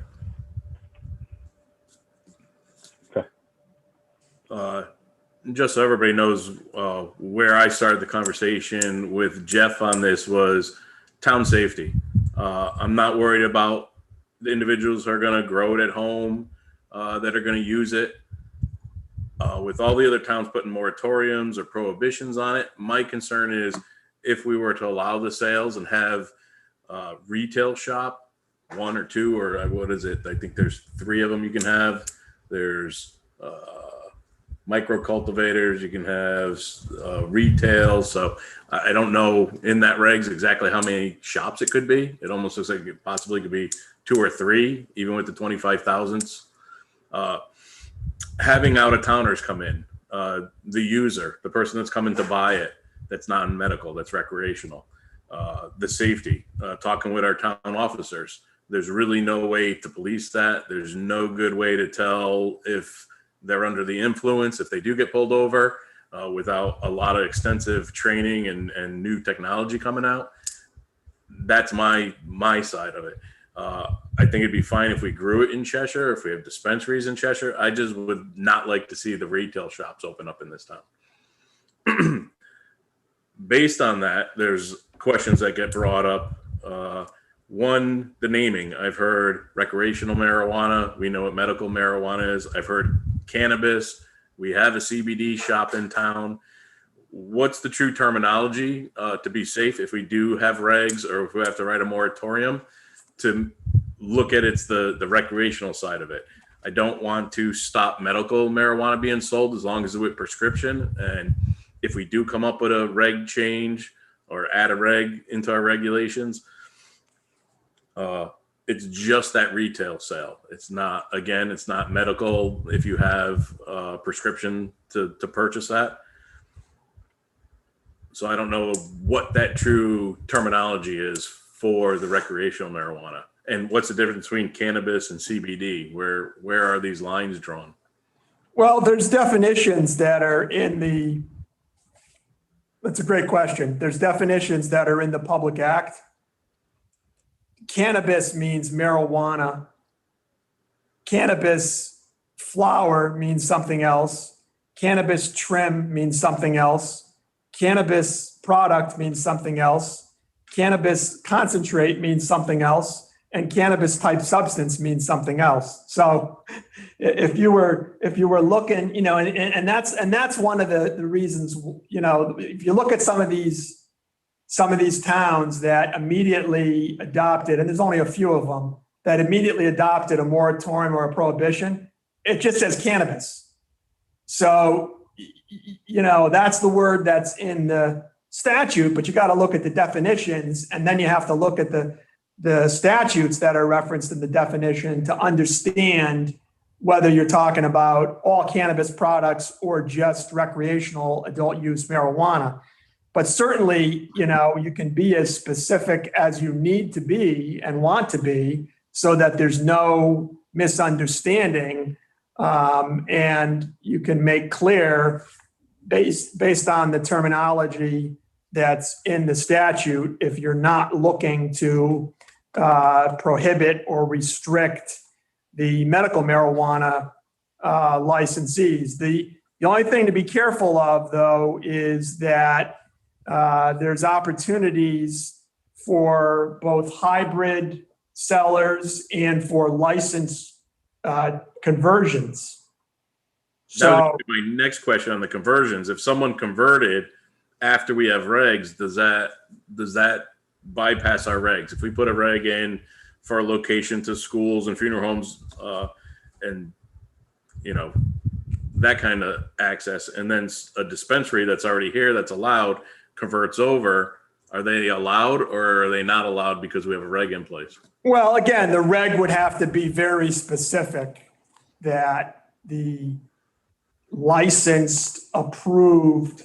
Okay. Just so everybody knows, where I started the conversation with Jeff on this was town safety. I'm not worried about the individuals who are going to grow it at home, that are going to use it. With all the other towns putting moratoriums or prohibitions on it, my concern is if we were to allow the sales and have retail shop, one or two, or what is it? I think there's 3 of them you can have. There's micro cultivators, you can have retail. So I don't know in that regs exactly how many shops it could be. It almost looks like it possibly could be 2 or 3, even with the 25,000s. Having out-of-towners come in, the user, the person that's coming to buy it, that's non-medical, that's recreational, the safety, talking with our town officers. There's really no way to police that. There's no good way to tell if they're under the influence, if they do get pulled over, without a lot of extensive training and new technology coming out. That's my side of it. I think it'd be fine if we grew it in Cheshire, if we have dispensaries in Cheshire. I just would not like to see the retail shops open up in this town. Based on that, there's questions that get brought up. One, the naming. I've heard recreational marijuana. We know what medical marijuana is. I've heard cannabis. We have a CBD shop in town. What's the true terminology to be safe if we do have regs or if we have to write a moratorium to look at it's the recreational side of it? I don't want to stop medical marijuana being sold as long as it's with prescription. And if we do come up with a reg change or add a reg into our regulations, it's just that retail sale. It's not medical if you have a prescription to purchase that. So I don't know what that true terminology is for the recreational marijuana. And what's the difference between cannabis and CBD? Where are these lines drawn? Well, there's definitions that are that's a great question. There's definitions that are in the Public Act. Cannabis means marijuana. Cannabis flower means something else. Cannabis trim means something else. Cannabis product means something else. Cannabis concentrate means something else. And cannabis type substance means something else. So if you were looking, and that's one of the reasons, if you look at some of these towns that immediately adopted, and there's only a few of them that immediately adopted a moratorium or a prohibition, it just says cannabis. So, that's the word that's in the statute, but you got to look at the definitions, and then you have to look at the statutes that are referenced in the definition to understand whether you're talking about all cannabis products or just recreational adult use marijuana. But certainly, you can be as specific as you need to be and want to be so that there's no misunderstanding. And you can make clear based on the terminology that's in the statute, if you're not looking to prohibit or restrict the medical marijuana licensees. The only thing to be careful of, though, is that there's opportunities for both hybrid sellers and for license conversions. That would be my next question on the conversions. If someone converted after we have regs, does that bypass our regs? If we put a reg in for a location to schools and funeral homes, and that kind of access, and then a dispensary that's already here that's allowed converts over, are they allowed or are they not allowed because we have a reg in place? Well, again, the reg would have to be very specific that the licensed, approved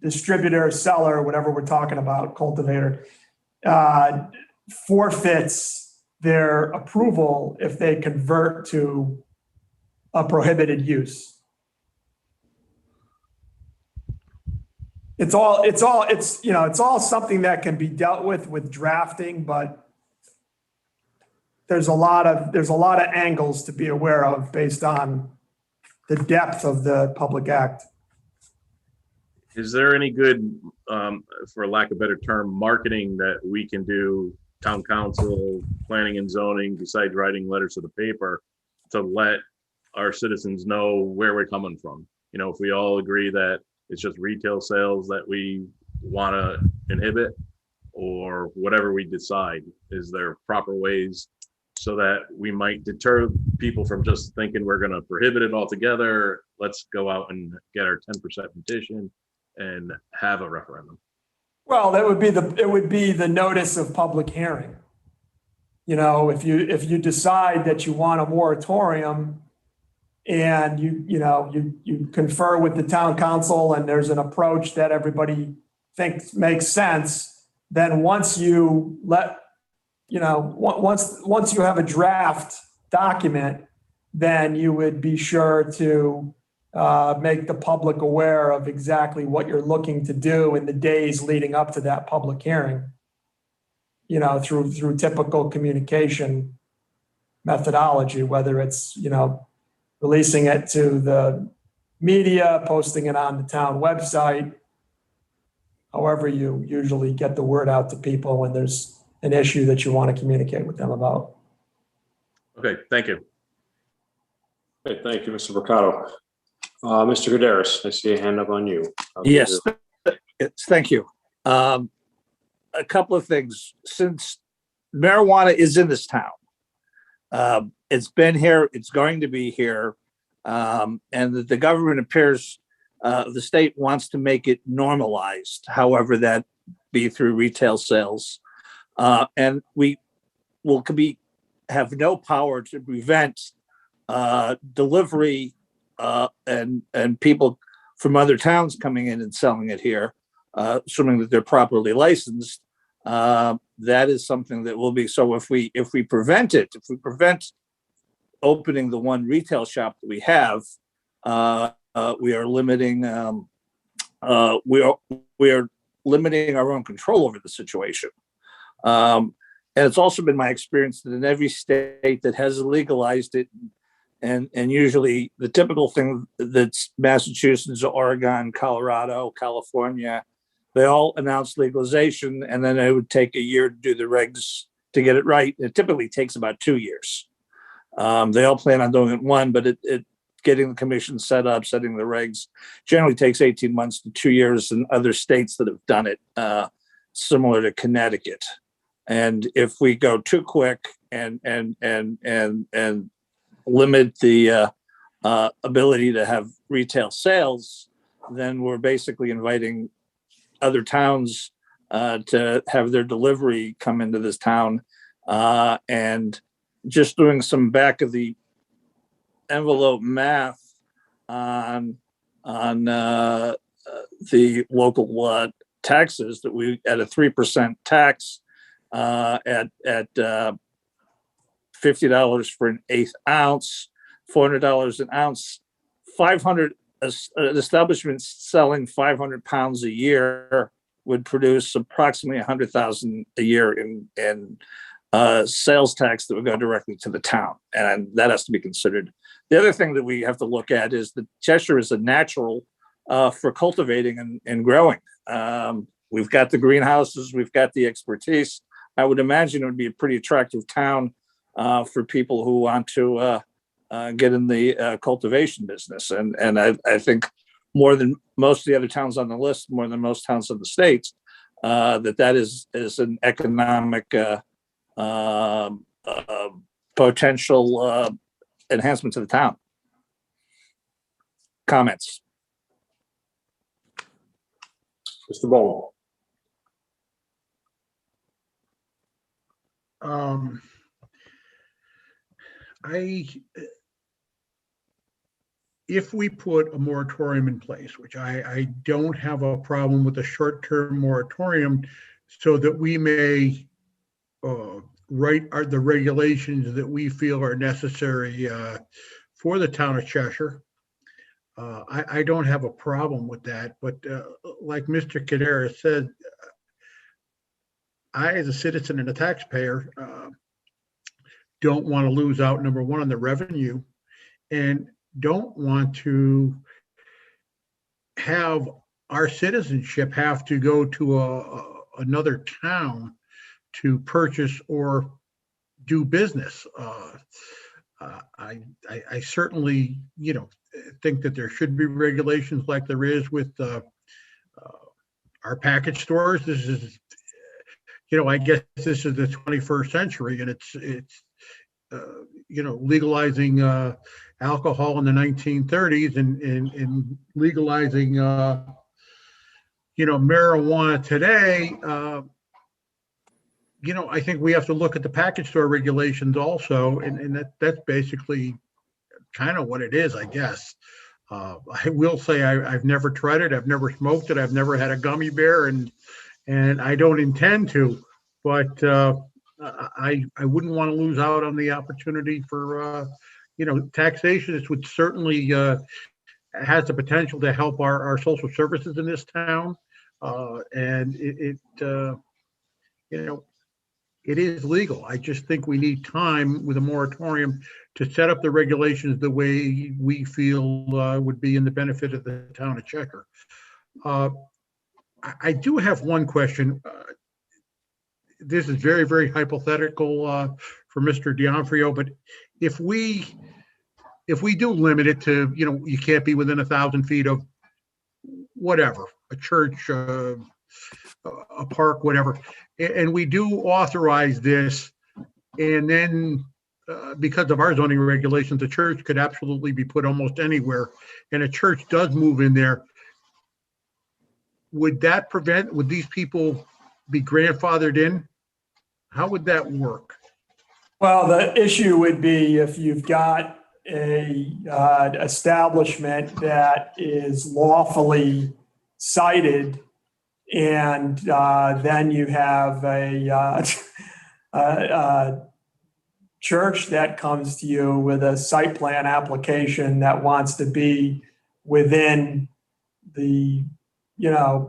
distributor, seller, whatever we're talking about, cultivator, forfeits their approval if they convert to a prohibited use. It's all something that can be dealt with drafting, but there's a lot of angles to be aware of based on the depth of the public act. Is there any good, for lack of a better term, marketing that we can do, town council, planning and zoning, besides writing letters to the paper, to let our citizens know where we're coming from? If we all agree that it's just retail sales that we want to inhibit, or whatever we decide, is there proper ways so that we might deter people from just thinking we're going to prohibit it altogether? Let's go out and get our 10% petition and have a referendum. Well, it would be the notice of public hearing. If you decide that you want a moratorium and you confer with the town council and there's an approach that everybody thinks makes sense, then once you once you have a draft document, then you would be sure to make the public aware of exactly what you're looking to do in the days leading up to that public hearing, through typical communication methodology, whether it's, releasing it to the media, posting it on the town website, however you usually get the word out to people when there's an issue that you want to communicate with them about. Okay, thank you. Okay, thank you, Mr. Mercado. Mr. Gutierrez, I see a hand up on you. Yes, thank you. A couple of things. Since marijuana is in this town, it's been here, it's going to be here, and the government appears, the state wants to make it normalized, however that be through retail sales. And we will have no power to prevent delivery and people from other towns coming in and selling it here, assuming that they're properly licensed. That is something that will be, so if we prevent opening the one retail shop that we have, we are limiting our own control over the situation. And it's also been my experience that in every state that has legalized it, and usually the typical thing that's Massachusetts, Oregon, Colorado, California, they all announce legalization, and then it would take a year to do the regs to get it right. It typically takes about 2 years. They all plan on doing it one, but it getting the commission set up, setting the regs, generally takes 18 months to 2 years in other states that have done it, similar to Connecticut. And if we go too quick and limit the ability to have retail sales, then we're basically inviting other towns to have their delivery come into this town. And just doing some back of the envelope math on the local taxes, that we at a 3% tax at $50 for an eighth ounce, $400 an ounce, 500 establishments selling 500 pounds a year would produce approximately 100,000 a year in sales tax that would go directly to the town, and that has to be considered. The other thing that we have to look at is that Cheshire is a natural for cultivating and growing. We've got the greenhouses, we've got the expertise. I would imagine it would be a pretty attractive town for people who want to get in the cultivation business. And I think more than most of the other towns on the list, more than most towns in the states, that is an economic potential enhancement to the town. Comments? Mr. Bowman. If we put a moratorium in place, which I don't have a problem with a short-term moratorium, so that we may write the regulations that we feel are necessary for the town of Cheshire, I don't have a problem with that. But like Mr. Kadera said, I, as a citizen and a taxpayer, don't want to lose out, number one, on the revenue, and don't want to have our citizenship have to go to another town to purchase or do business. I certainly, think that there should be regulations like there is with our package stores. This is, I guess this is the 21st century, and it's legalizing alcohol in the 1930s and legalizing marijuana today. I think we have to look at the package store regulations also, and that's basically kind of what it is, I guess. I will say I've never tried it. I've never smoked it. I've never had a gummy bear, and I don't intend to. But I wouldn't want to lose out on the opportunity for taxation. This would certainly has the potential to help our social services in this town, and it is legal. I just think we need time with a moratorium to set up the regulations the way we feel would be in the benefit of the town of Cheshire. I do have one question. This is very, very hypothetical for Mr. D'Onofrio, but if we do limit it to, you can't be within 1,000 feet of whatever, a church, a park, whatever, and we do authorize this, and then because of our zoning regulations, the church could absolutely be put almost anywhere, and a church does move in there, would these people be grandfathered in? How would that work? Well, the issue would be if you've got a establishment that is lawfully cited, and then you have a church that comes to you with a site plan application that wants to be within the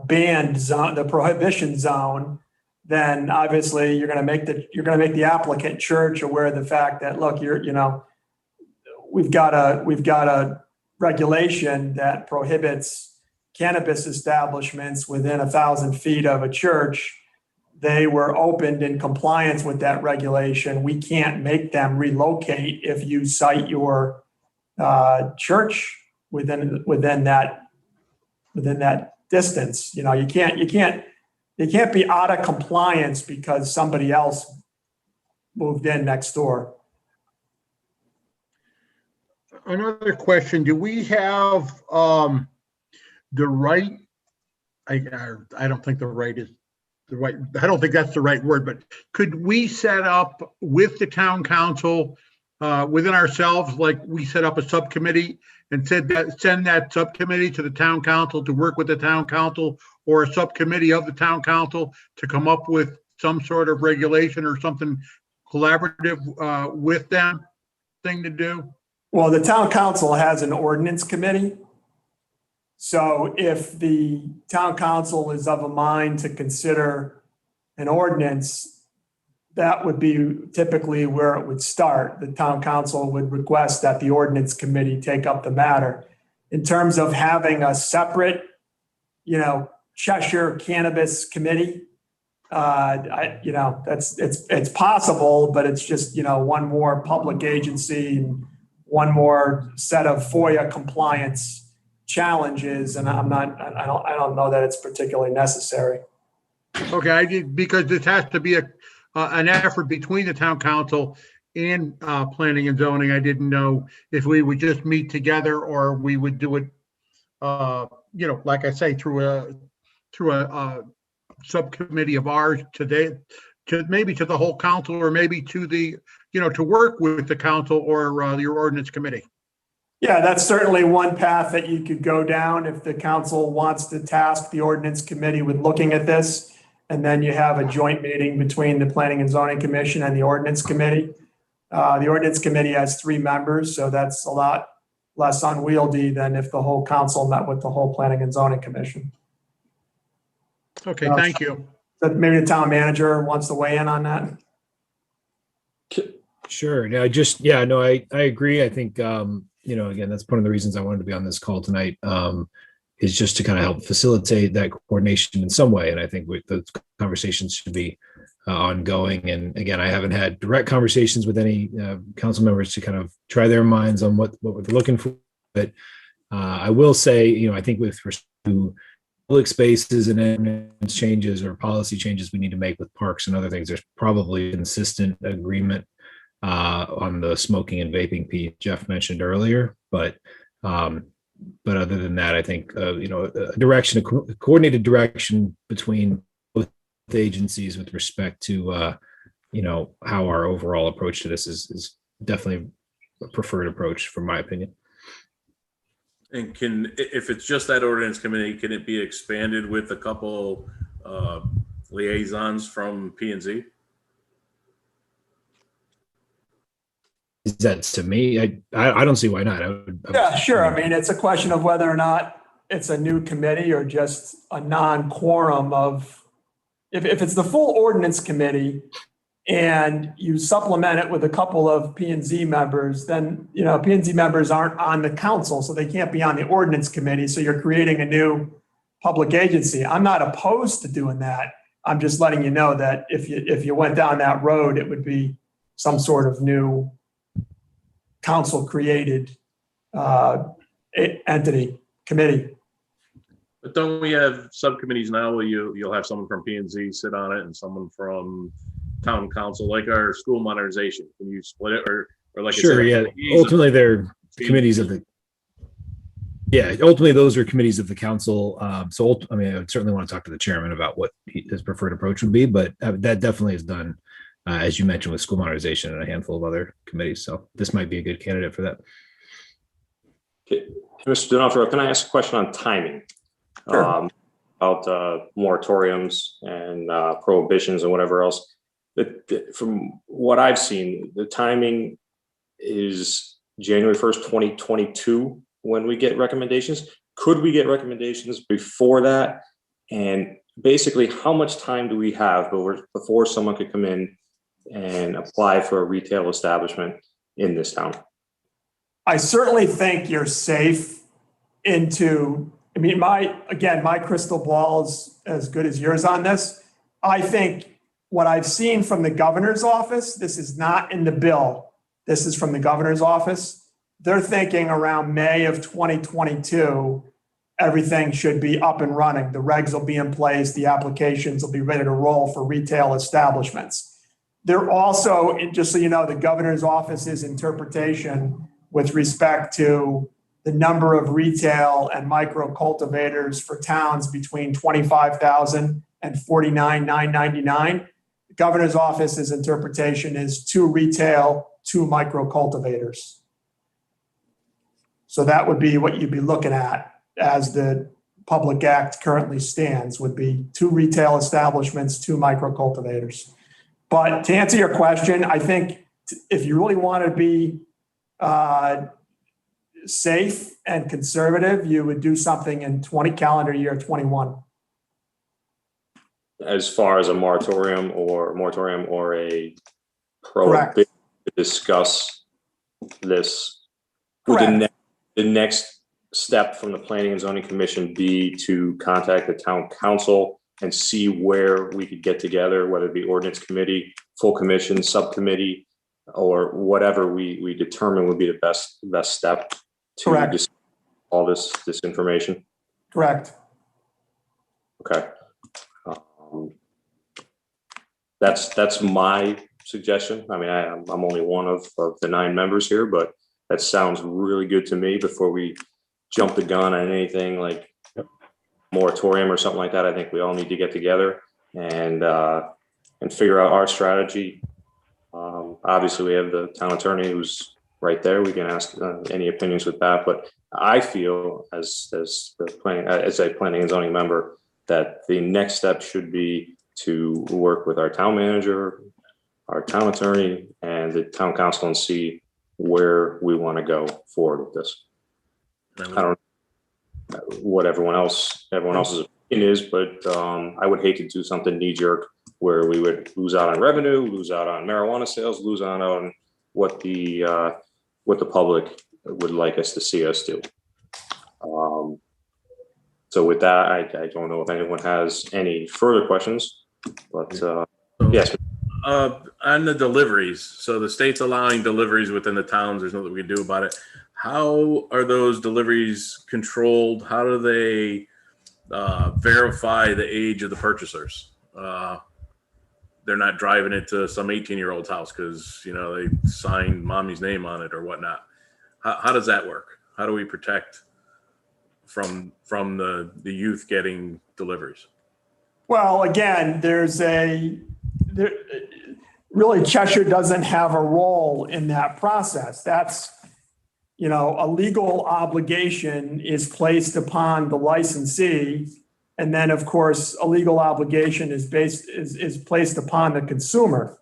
banned zone, the prohibition zone, then obviously you're going to make the applicant church aware of the fact that, look, we've got a regulation that prohibits cannabis establishments within 1,000 feet of a church. They were opened in compliance with that regulation. We can't make them relocate if you cite your church within that distance. You can't be out of compliance because somebody else moved in next door. Another question: do we have the right, I don't think the right is the right, I don't think that's the right word, but could we set up with the town council, within ourselves, like we set up a subcommittee and send that subcommittee to the town council to work with the town council, or a subcommittee of the town council to come up with some sort of regulation or something collaborative with them thing to do? Well, the town council has an ordinance committee. So if the town council is of a mind to consider an ordinance, that would be typically where it would start. The town council would request that the ordinance committee take up the matter. In terms of having a separate, Cheshire Cannabis Committee, it's possible, but it's just, one more public agency and one more set of FOIA compliance challenges, and I don't know that it's particularly necessary. Okay, because this has to be an effort between the town council and planning and zoning. I didn't know if we would just meet together or we would do it, like I say, through a subcommittee of ours today, to maybe to the whole council, or maybe to the, to work with the council or your ordinance committee. Yeah, that's certainly one path that you could go down if the council wants to task the ordinance committee with looking at this. And then you have a joint meeting between the Planning and Zoning Commission and the Ordinance Committee. The Ordinance Committee has 3 members, so that's a lot less unwieldy than if the whole council met with the whole Planning and Zoning Commission. Okay, thank you. But maybe the town manager wants to weigh in on that. Sure. Now, I agree. I think, again, that's one of the reasons I wanted to be on this call tonight, is just to kind of help facilitate that coordination in some way. And I think the conversations should be ongoing. And again, I haven't had direct conversations with any council members to kind of try their minds on what we're looking for. But I will say, I think with respect to public spaces and ordinance changes or policy changes we need to make with parks and other things, there's probably consistent agreement on the smoking and vaping piece Jeff mentioned earlier. But other than that, I think, a coordinated direction between both agencies with respect to, how our overall approach to this is definitely a preferred approach, from my opinion. And if it's just that ordinance committee, can it be expanded with a couple liaisons from P&Z? Is that to me? I don't see why not. Yeah, sure. I mean, it's a question of whether or not it's a new committee or just a non-quorum of, if it's the full ordinance committee and you supplement it with a couple of P&Z members, then, P&Z members aren't on the council, so they can't be on the ordinance committee. So you're creating a new public agency. I'm not opposed to doing that. I'm just letting you know that if you went down that road, it would be some sort of new council created entity, committee. But don't we have subcommittees now where you'll have someone from P&Z sit on it and someone from town council, like our school modernization? Can you split it or like? Sure, yeah. Ultimately, they're committees of the. Yeah, ultimately, those are committees of the council. I would certainly want to talk to the chairman about what his preferred approach would be, but that definitely is done. As you mentioned, with school modernization and a handful of other committees. So this might be a good candidate for that. Okay. Mr. D'Onofrio, can I ask a question on timing? Sure. About moratoriums and prohibitions and whatever else. From what I've seen, the timing is January 1st, 2022 when we get recommendations. Could we get recommendations before that? And basically, how much time do we have before someone could come in and apply for a retail establishment in this town? I certainly think you're safe my crystal ball is as good as yours on this. I think what I've seen from the governor's office, this is not in the bill. This is from the governor's office. They're thinking around May of 2022, everything should be up and running. The regs will be in place. The applications will be ready to roll for retail establishments. They're also, just so you know, the governor's office's interpretation with respect to the number of retail and micro cultivators for towns between 25,000 and 49,999. The governor's office's interpretation is 2 retail, 2 micro cultivators. So that would be what you'd be looking at as the public act currently stands, would be 2 retail establishments, 2 micro cultivators. But to answer your question, I think if you really want to be safe and conservative, you would do something in calendar year 21. As far as a moratorium or a Correct. prohibition to discuss this, Correct. would the next step from the Planning and Zoning Commission be to contact the town council and see where we could get together, whether it be ordinance committee, full commission, subcommittee, or whatever we determine would be the best step to Correct. discuss all this information? Correct. Okay. That's my suggestion. I mean, I'm only one of the 9 members here, but that sounds really good to me. Before we jump the gun on anything like moratorium or something like that, I think we all need to get together and figure out our strategy. Obviously, we have the town attorney who's right there. We can ask any opinions with that. But I feel, as a planning and zoning member, that the next step should be to work with our town manager, our town attorney, and the town council and see where we want to go forward with this. I don't know what everyone else's opinion is, but I would hate to do something knee jerk where we would lose out on revenue, lose out on marijuana sales, lose out on what the public would like us to see us do. So with that, I don't know if anyone has any further questions, but yes. On the deliveries, so the state's allowing deliveries within the towns. There's nothing we can do about it. How are those deliveries controlled? How do they verify the age of the purchasers? They're not driving it to some 18-year-old's house because, they signed mommy's name on it or whatnot. How does that work? How do we protect from the youth getting deliveries? Well, again, really Cheshire doesn't have a role in that process. That's, a legal obligation is placed upon the licensee. And then, of course, a legal obligation is placed upon the consumer.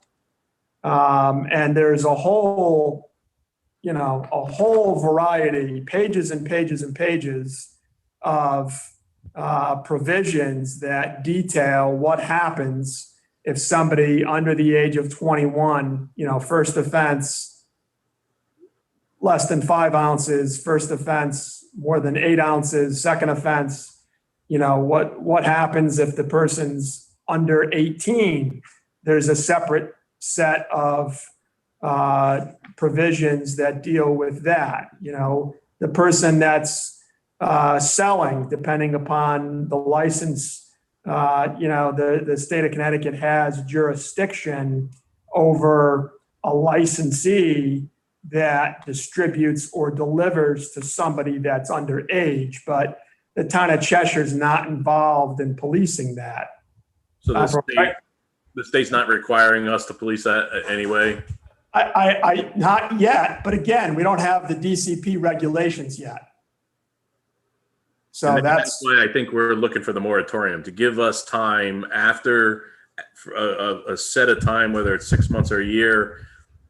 And there's a whole variety, pages and pages and pages of provisions that detail what happens if somebody under the age of 21, first offense, less than 5 ounces, first offense, more than 8 ounces, second offense, what happens if the person's under 18? There's a separate set of provisions that deal with that. The person that's selling, depending upon the license, the state of Connecticut has jurisdiction over a licensee that distributes or delivers to somebody that's underage, but the town of Cheshire is not involved in policing that. So the state's not requiring us to police that anyway? I not yet, but again, we don't have the DCP regulations yet. So that's why I think we're looking for the moratorium, to give us time after a set of time, whether it's 6 months or a year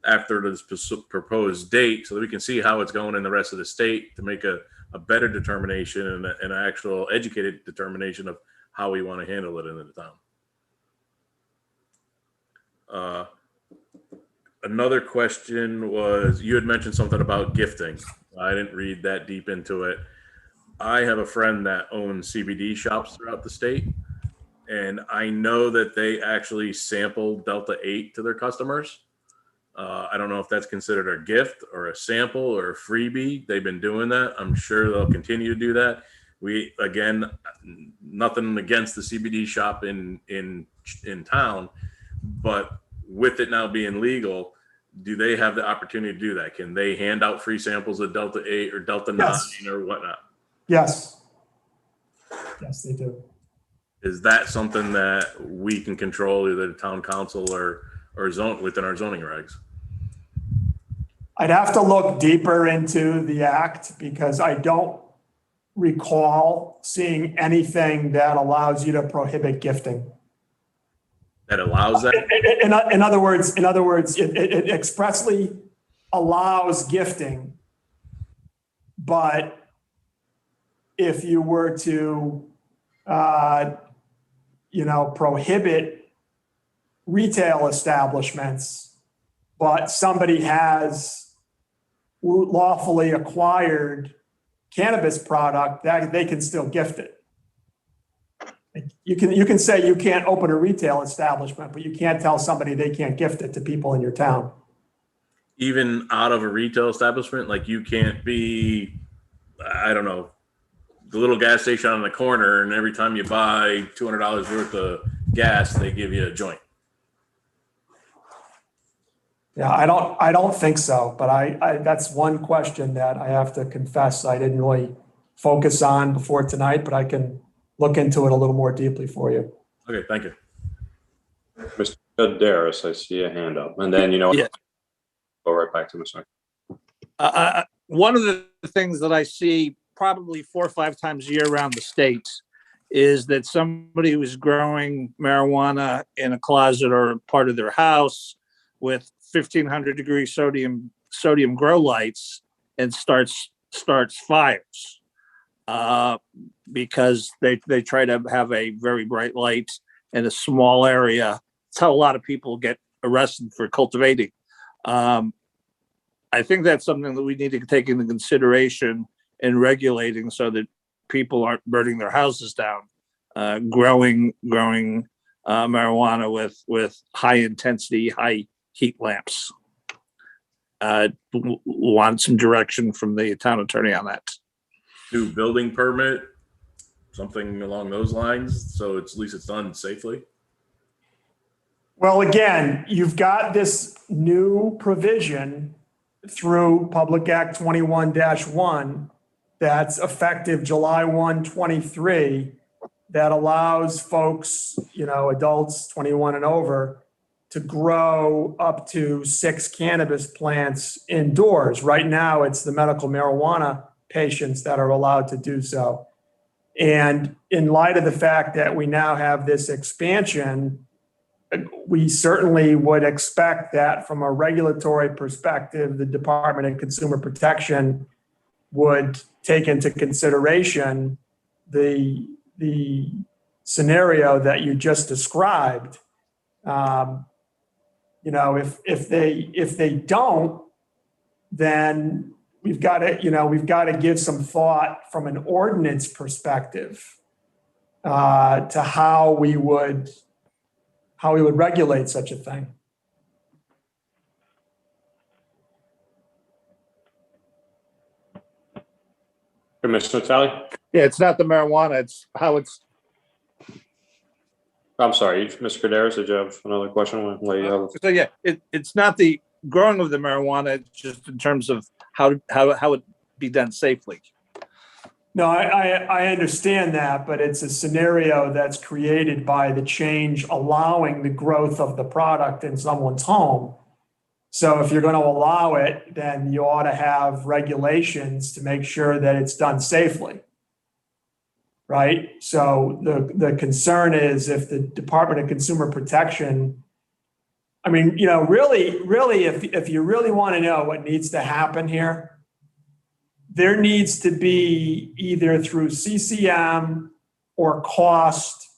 after this proposed date, so that we can see how it's going in the rest of the state to make a better determination and an actual educated determination of how we want to handle it in the town. Another question was, you had mentioned something about gifting. I didn't read that deep into it. I have a friend that owns CBD shops throughout the state, and I know that they actually sample Delta 8 to their customers. I don't know if that's considered a gift or a sample or a freebie. They've been doing that. I'm sure they'll continue to do that. We, again, nothing against the CBD shop in town, but with it now being legal, do they have the opportunity to do that? Can they hand out free samples of Delta 8 or Delta 9 Yes. or whatnot? Yes. Yes, they do. Is that something that we can control, either the town council or zone within our zoning regs? I'd have to look deeper into the act because I don't recall seeing anything that allows you to prohibit gifting. That allows that? In other words, it expressly allows gifting, but if you were to, prohibit retail establishments, but somebody has lawfully acquired cannabis product, that they can still gift it. You can say you can't open a retail establishment, but you can't tell somebody they can't gift it to people in your town. Even out of a retail establishment, like you can't be, I don't know, the little gas station on the corner, and every time you buy $200 worth of gas, they give you a joint. Yeah, I don't think so, but I that's one question that I have to confess I didn't really focus on before tonight, but I can look into it a little more deeply for you. Okay, thank you. Mr. Daris, I see a hand up, and then Yeah. go right back to Mr. One of the things that I see probably 4 or 5 times a year around the state is that somebody who's growing marijuana in a closet or part of their house with 1,500 degree sodium grow lights and starts fires because they try to have a very bright light in a small area. That's how a lot of people get arrested for cultivating. I think that's something that we need to take into consideration in regulating so that people aren't burning their houses down, growing marijuana with high intensity, high heat lamps. Want some direction from the town attorney on that. Do building permit, something along those lines, so at least it's done safely. Well, again, you've got this new provision through Public Act 21-1 that's effective July 1, 23, that allows folks, adults 21 and over, to grow up to 6 cannabis plants indoors. Right now, it's the medical marijuana patients that are allowed to do so. And in light of the fact that we now have this expansion, we certainly would expect that from a regulatory perspective, the Department of Consumer Protection would take into consideration the scenario that you just described. If they don't, then we've got to give some thought from an ordinance perspective to how we would regulate such a thing. Commissioner Talley? Yeah, it's not the marijuana, it's how it's. I'm sorry, Mr. Daris, did you have another question? So yeah, it's not the growing of the marijuana, it's just in terms of how it be done safely. No, I understand that, but it's a scenario that's created by the change allowing the growth of the product in someone's home. So if you're going to allow it, then you ought to have regulations to make sure that it's done safely. Right? So the concern is if the Department of Consumer Protection, really, if you really want to know what needs to happen here, there needs to be either through CCM or cost,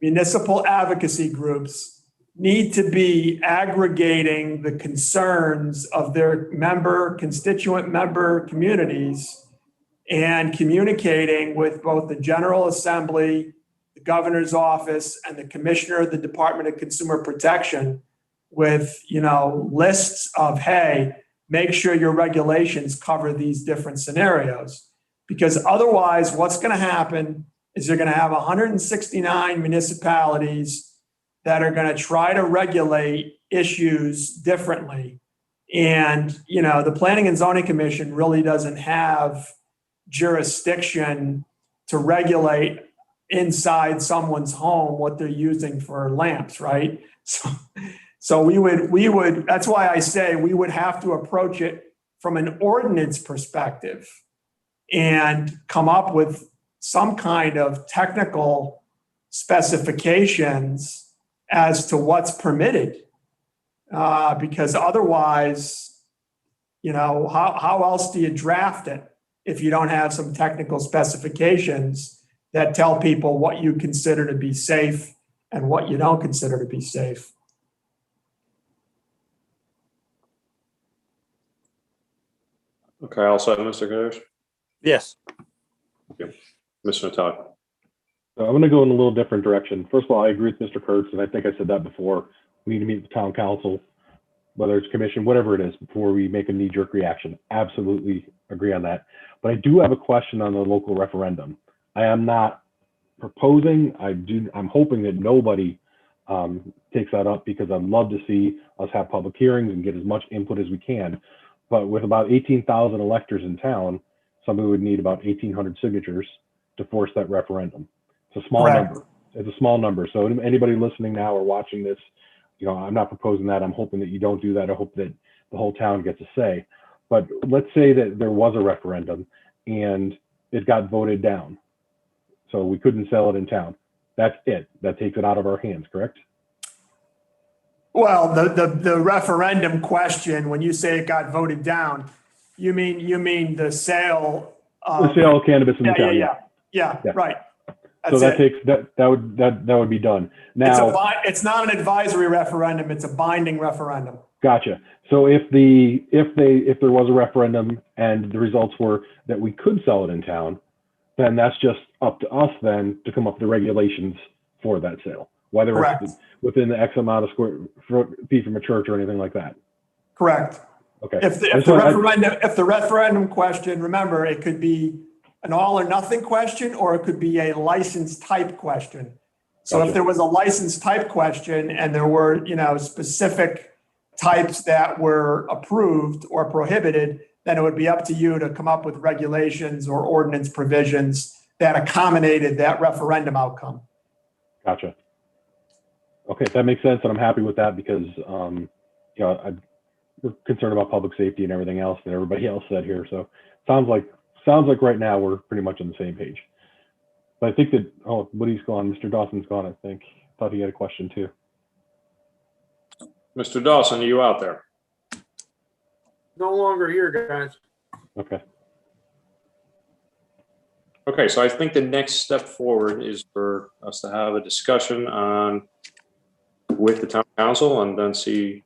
municipal advocacy groups need to be aggregating the concerns of their constituent member communities and communicating with both the General Assembly, the Governor's Office, and the Commissioner of the Department of Consumer Protection with, lists of, hey, make sure your regulations cover these different scenarios. Because otherwise, what's going to happen is you're going to have 169 municipalities that are going to try to regulate issues differently. And, you know, the Planning and Zoning Commission really doesn't have jurisdiction to regulate inside someone's home what they're using for lamps, right? So we would, that's why I say we would have to approach it from an ordinance perspective and come up with some kind of technical specifications as to what's permitted. Because otherwise, you know, how else do you draft it if you don't have some technical specifications that tell people what you consider to be safe and what you don't consider to be safe? Okay, also, Mr. Kadesh? Yes. Mr. Natali? So I'm going to go in a little different direction. First of all, I agree with Mr. Kurtz, and I think I said that before. We need to meet with the town council, whether it's commission, whatever it is, before we make a knee-jerk reaction. Absolutely agree on that. But I do have a question on the local referendum. I am not proposing. I'm hoping that nobody takes that up, because I'd love to see us have public hearings and get as much input as we can. But with about 18,000 electors in town, somebody would need about 1,800 signatures to force that referendum. It's a small number. It's a small number. So anybody listening now or watching this, you know, I'm not proposing that. I'm hoping that you don't do that. I hope that the whole town gets a say. But let's say that there was a referendum and it got voted down, so we couldn't sell it in town. That's it. That takes it out of our hands, correct? Well, the referendum question, when you say it got voted down, you mean the sale of The sale of cannabis in the town. Yeah, right. So that takes that would be done. Now it's not an advisory referendum, it's a binding referendum. Gotcha. So if there was a referendum and the results were that we could sell it in town, then that's just up to us then to come up with the regulations for that sale, whether Correct. It's within the X amount of square feet from a church or anything like that. Correct. Okay. If the referendum question, remember, it could be an all or nothing question, or it could be a license type question. So Gotcha. if there was a license type question and there were, you know, specific types that were approved or prohibited, then it would be up to you to come up with regulations or ordinance provisions that accommodated that referendum outcome. Gotcha. Okay, that makes sense, and I'm happy with that because, you know, we're concerned about public safety and everything else that everybody else said here. So sounds like right now we're pretty much on the same page. But I think that, oh, Woody's gone. Mr. Dawson's gone, I think. Thought he had a question too. Mr. Dawson, are you out there? No longer here, guys. Okay. Okay, so I think the next step forward is for us to have a discussion with the town council and then see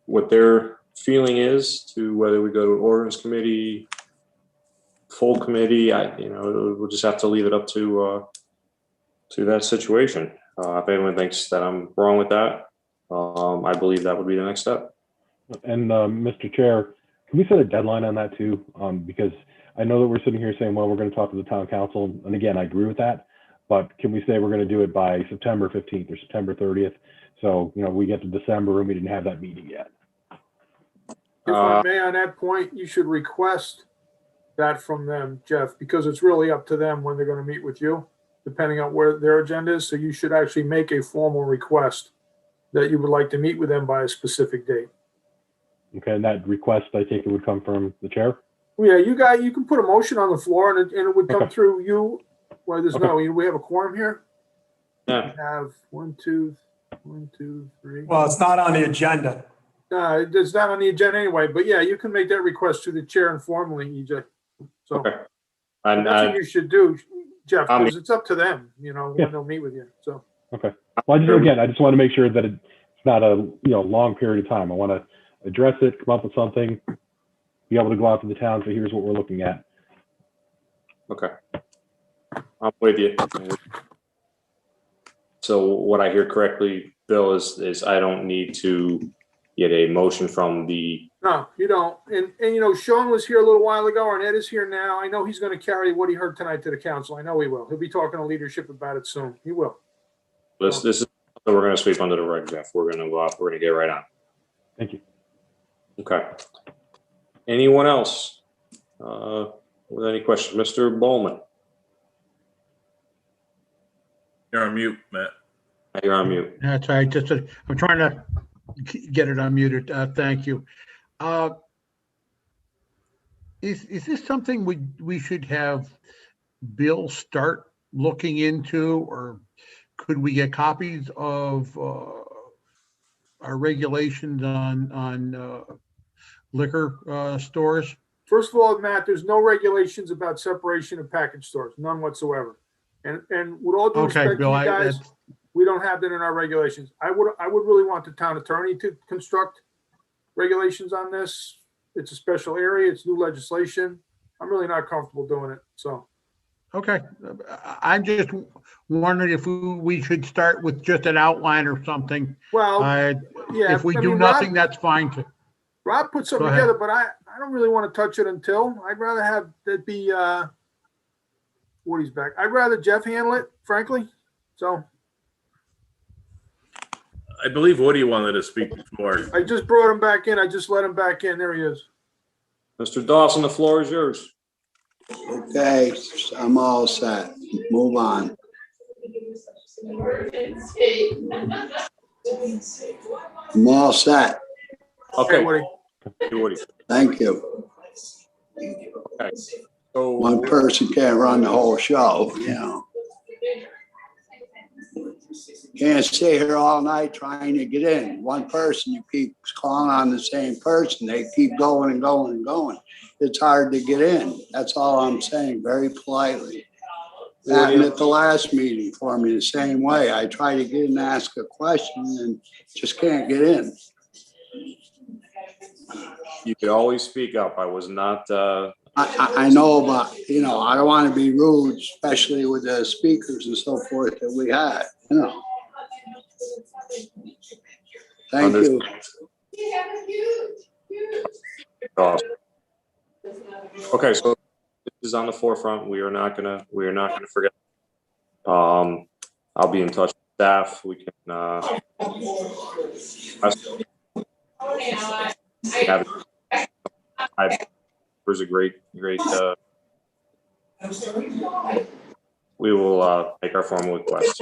what their feeling is to whether we go to ordinance committee, full committee. We'll just have to leave it up to that situation. If anyone thinks that I'm wrong with that, I believe that would be the next step. And Mr. Chair, can we set a deadline on that too? Because I know that we're sitting here saying, well, we're going to talk to the town council. And again, I agree with that. But can we say we're going to do it by September 15th or September 30th? So, you know, we get to December and we didn't have that meeting yet. If I may, on that point, you should request that from them, Jeff, because it's really up to them when they're going to meet with you, depending on where their agenda is. So you should actually make a formal request that you would like to meet with them by a specific date. Okay, and that request, I take it, would come from the chair? Well, yeah, you can put a motion on the floor and it would come Okay. through you. Well, Okay. we have a quorum here. Yeah. We have 1, 2, 3. Well, it's not on the agenda. It's not on the agenda anyway, but yeah, you can make that request to the chair informally, EJ. So Okay. And that's what you should do, Jeff, I'll because it's up to them, you know, Yeah. when they'll meet with you. So, Okay. Well, I just want to make sure that it's not a long period of time. I want to address it, come up with something, be able to go out to the town, say, here's what we're looking at. okay. I'm with you. So what I hear correctly, Bill, is I don't need to get a motion from the, no, you don't. And you know, Sean was here a little while ago and Ed is here now. I know he's going to carry what he heard tonight to the council. I know he will. He'll be talking to leadership about it soon. He will. this is So we're gonna sweep under the rug, Jeff. We're gonna get right on. Thank you. Okay. Anyone else with any questions? Mr. Bowman, You're on mute, Matt. you're on mute. That's all right. Just, I'm trying to get it unmuted. Thank you. Is this something we should have Bill start looking into, or could we get copies of our regulations on liquor stores? First of all, Matt, there's no regulations about separation of package stores, none whatsoever. And with all due Okay, respect to Bill, you guys, we don't have that in our regulations. I would really want the town attorney to construct regulations on this. It's a special area, it's new legislation. I'm really not comfortable doing it, so. Okay, I'm just wondering if we should start with just an outline or something. Well, yeah. If we I do mean, nothing, that's fine too. Rob put something Go ahead. together, but I don't really want to touch it until. I'd rather have it be Woody's back. I'd rather Jeff handle it, frankly. So I believe Woody wanted to speak before. I just brought him back in. I just let him back in. There he is. Mr. Dawson, the floor is yours. Okay, I'm all set. Move on. I'm all set. Okay, Hey, Woody. Woody. Thank you. Okay. So One person can't run the whole show, you know. Can't stay here all night trying to get in. One person, you keep calling on the same person. They keep going and going and going. It's hard to get in. That's all I'm saying, very politely. Happened at the last meeting for me the same way. I try to get in and ask a question and just can't get in. you could always speak up. I was not, I know, but, you know, I don't want to be rude, especially with the speakers and so forth that we had, you know. Thank you. Awesome. Okay, so this is on the forefront. We are not gonna forget. I'll be in touch with staff. We can there's a great we will make our formal request.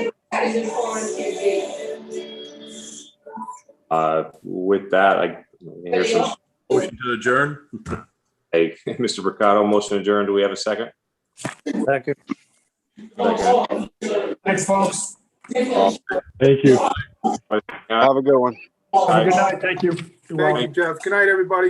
With that, here's some Motion to adjourn. hey, Mr. Mercado, motion adjourned. Do we have a second? Second. Second. Thanks, folks. Thank you. Have a good one. Have a good night. Thank you. You're welcome. Thank you, Jeff. Good night, everybody.